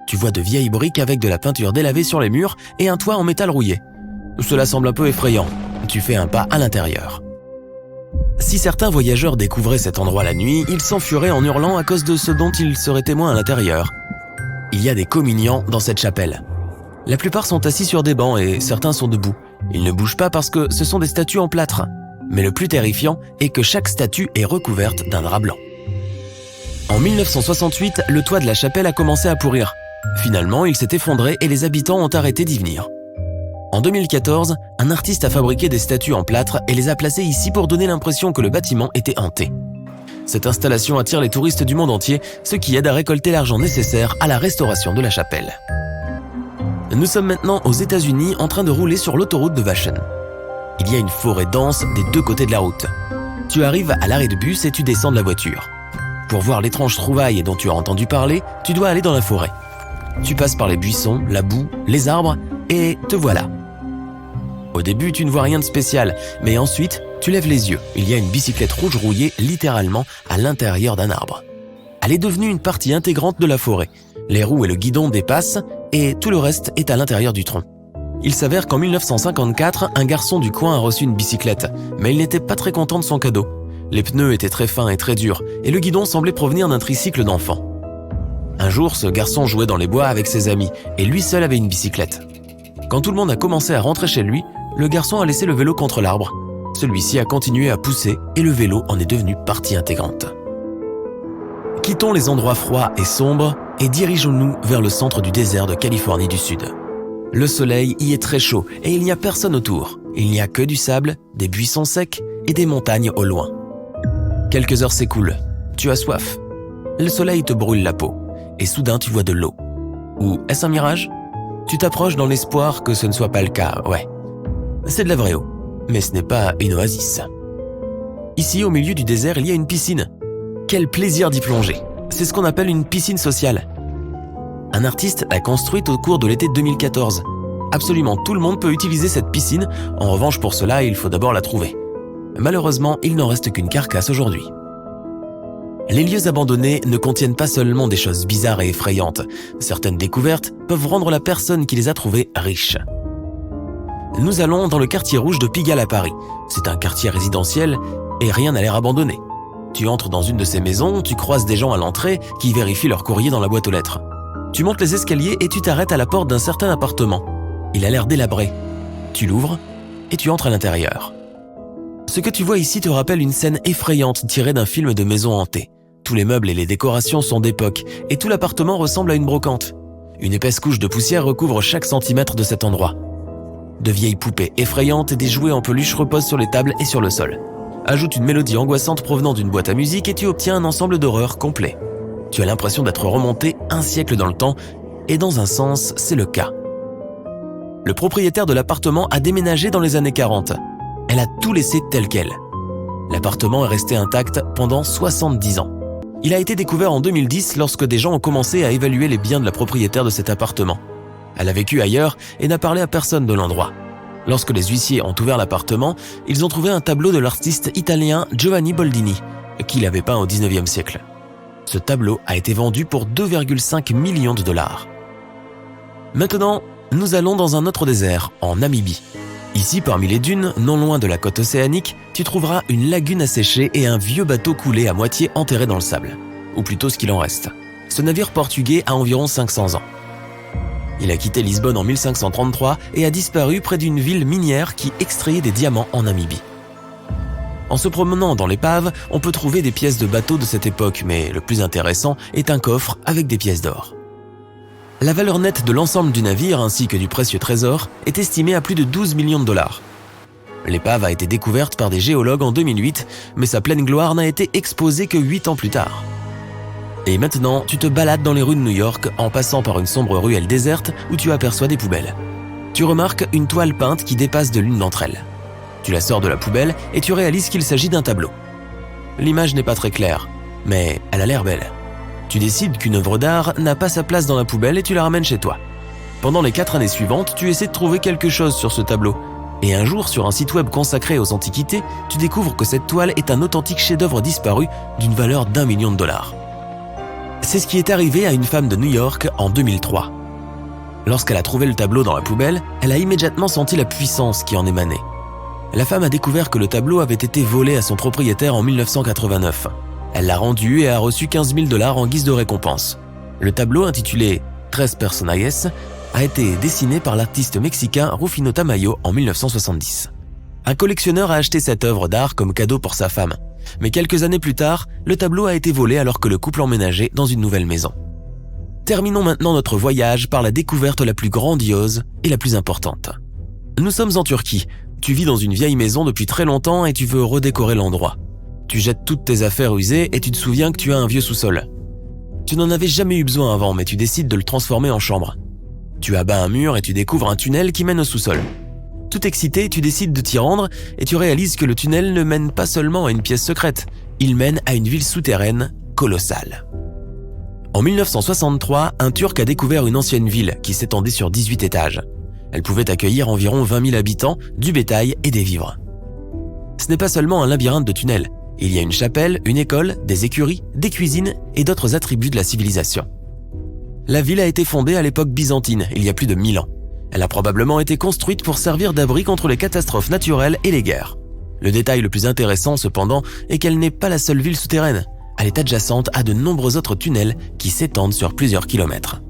Tu vois de vieilles briques avec de la peinture délavée sur les murs et un toit en métal rouillé. Cela semble un peu effrayant. Tu fais un pas à l'intérieur. Si certains voyageurs découvraient cet endroit la nuit, ils s'enfuiraient en hurlant à cause de ce dont ils seraient témoins à l'intérieur. Il y a des communiants dans cette chapelle. La plupart sont assis sur des bancs et certains sont debout. Ils ne bougent pas parce que ce sont des statues en plâtre. Mais le plus terrifiant est que chaque statue est recouverte d'un drap blanc. En 1968, le toit de la chapelle a commencé à pourrir. Finalement, il s'est effondré et les habitants ont arrêté d'y venir. En 2014, un artiste a fabriqué des statues en plâtre et les a placées ici pour donner l'impression que le bâtiment était hanté. Cette installation attire les touristes du monde entier, ce qui aide à récolter l'argent nécessaire à la restauration de la chapelle. Nous sommes maintenant aux États-Unis en train de rouler sur l'autoroute de Vashon. Il y a une forêt dense des deux côtés de la route. Tu arrives à l'arrêt de bus et tu descends de la voiture. Pour voir l'étrange trouvaille dont tu as entendu parler, tu dois aller dans la forêt. Tu passes par les buissons, la boue, les arbres et te voilà. Au début, tu ne vois rien de spécial, mais ensuite, tu lèves les yeux. Il y a une bicyclette rouge rouillée littéralement à l'intérieur d'un arbre. Elle est devenue une partie intégrante de la forêt. Les roues et le guidon dépassent et tout le reste est à l'intérieur du tronc. Il s'avère qu'en 1954, un garçon du coin a reçu une bicyclette, mais il n'était pas très content de son cadeau. Les pneus étaient très fins et très durs, et le guidon semblait provenir d'un tricycle d'enfant. Un jour, ce garçon jouait dans les bois avec ses amis, et lui seul avait une bicyclette. Quand tout le monde a commencé à rentrer chez lui, le garçon a laissé le vélo contre l'arbre. Celui-ci a continué à pousser, et le vélo en est devenu partie intégrante. Quittons les endroits froids et sombres, et dirigeons-nous vers le centre du désert de Californie du Sud. Le soleil y est très chaud, et il n'y a personne autour. Il n'y a que du sable, des buissons secs et des montagnes au loin. Quelques heures s'écoulent. Tu as soif. Le soleil te brûle la peau. Et soudain, tu vois de l'eau. Ou est-ce un mirage? Tu t'approches dans l'espoir que ce ne soit pas le cas, ouais. C'est de la vraie eau, mais ce n'est pas une oasis. Ici, au milieu du désert, il y a une piscine. Quel plaisir d'y plonger. C'est ce qu'on appelle une piscine sociale. Un artiste l'a construite au cours de l'été 2014. Absolument tout le monde peut utiliser cette piscine. En revanche, pour cela, il faut d'abord la trouver. Malheureusement, il n'en reste qu'une carcasse aujourd'hui. Les lieux abandonnés ne contiennent pas seulement des choses bizarres et effrayantes. Certaines découvertes peuvent rendre la personne qui les a trouvées riche. Nous allons dans le quartier rouge de Pigalle à Paris. C'est un quartier résidentiel et rien n'a l'air abandonné. Tu entres dans une de ces maisons, tu croises des gens à l'entrée qui vérifient leur courrier dans la boîte aux lettres. Tu montes les escaliers et tu t'arrêtes à la porte d'un certain appartement. Il a l'air délabré. Tu l'ouvres et tu entres à l'intérieur. Ce que tu vois ici te rappelle une scène effrayante tirée d'un film de maison hantée. Tous les meubles et les décorations sont d'époque et tout l'appartement ressemble à une brocante. Une épaisse couche de poussière recouvre chaque centimètre de cet endroit. De vieilles poupées effrayantes et des jouets en peluche reposent sur les tables et sur le sol. Ajoute une mélodie angoissante provenant d'une boîte à musique et tu obtiens un ensemble d'horreur complet. Tu as l'impression d'être remonté un siècle dans le temps et dans un sens, c'est le cas. Le propriétaire de l'appartement a déménagé dans les années 40. Elle a tout laissé tel quel. L'appartement est resté intact pendant 70 ans. Il a été découvert en 2010 lorsque des gens ont commencé à évaluer les biens de la propriétaire de cet appartement. Elle a vécu ailleurs et n'a parlé à personne de l'endroit. Lorsque les huissiers ont ouvert l'appartement, ils ont trouvé un tableau de l'artiste italien Giovanni Boldini, qu'il avait peint au 19e siècle. Ce tableau a été vendu pour 2,5 millions de dollars. Maintenant, nous allons dans un autre désert, en Namibie. Ici, parmi les dunes, non loin de la côte océanique, tu trouveras une lagune asséchée et un vieux bateau coulé à moitié enterré dans le sable. Ou plutôt ce qu'il en reste. Ce navire portugais a environ 500 ans. Il a quitté Lisbonne en 1533 et a disparu près d'une ville minière qui extrayait des diamants en Namibie. En se promenant dans l'épave, on peut trouver des pièces de bateaux de cette époque, mais le plus intéressant est un coffre avec des pièces d'or. La valeur nette de l'ensemble du navire ainsi que du précieux trésor est estimée à plus de 12 millions de dollars. L'épave a été découverte par des géologues en 2008, mais sa pleine gloire n'a été exposée que 8 ans plus tard. Et maintenant, tu te balades dans les rues de New York en passant par une sombre ruelle déserte où tu aperçois des poubelles. Tu remarques une toile peinte qui dépasse de l'une d'entre elles. Tu la sors de la poubelle et tu réalises qu'il s'agit d'un tableau. L'image n'est pas très claire, mais elle a l'air belle. Tu décides qu'une œuvre d'art n'a pas sa place dans la poubelle et tu la ramènes chez toi. Pendant les 4 années suivantes, tu essaies de trouver quelque chose sur ce tableau. Et un jour, sur un site web consacré aux antiquités, tu découvres que cette toile est un authentique chef-d'œuvre disparu d'une valeur d'1 million de dollars. C'est ce qui est arrivé à une femme de New York en 2003. Lorsqu'elle a trouvé le tableau dans la poubelle, elle a immédiatement senti la puissance qui en émanait. La femme a découvert que le tableau avait été volé à son propriétaire en 1989. Elle l'a rendu et a reçu 15 000 $ en guise de récompense. Le tableau, intitulé « Tres Personajes », a été dessiné par l'artiste mexicain Rufino Tamayo en 1970. Un collectionneur a acheté cette œuvre d'art comme cadeau pour sa femme. Mais quelques années plus tard, le tableau a été volé alors que le couple emménageait dans une nouvelle maison. Terminons maintenant notre voyage par la découverte la plus grandiose et la plus importante. Nous sommes en Turquie. Tu vis dans une vieille maison depuis très longtemps et tu veux redécorer l'endroit. Tu jettes toutes tes affaires usées et tu te souviens que tu as un vieux sous-sol. Tu n'en avais jamais eu besoin avant, mais tu décides de le transformer en chambre. Tu abats un mur et tu découvres un tunnel qui mène au sous-sol. Tout excité, tu décides de t'y rendre et tu réalises que le tunnel ne mène pas seulement à une pièce secrète, il mène à une ville souterraine colossale. En 1963, un Turc a découvert une ancienne ville qui s'étendait sur 18 étages. Elle pouvait accueillir environ 20 000 habitants, du bétail et des vivres. Ce n'est pas seulement un labyrinthe de tunnels. Il y a une chapelle, une école, des écuries, des cuisines et d'autres attributs de la civilisation. La ville a été fondée à l'époque byzantine, il y a plus de 1000 ans. Elle a probablement été construite pour servir d'abri contre les catastrophes naturelles et les guerres. Le détail le plus intéressant, cependant, est qu'elle n'est pas la seule ville souterraine. Elle est adjacente à de nombreux autres tunnels qui s'étendent sur plusieurs kilomètres.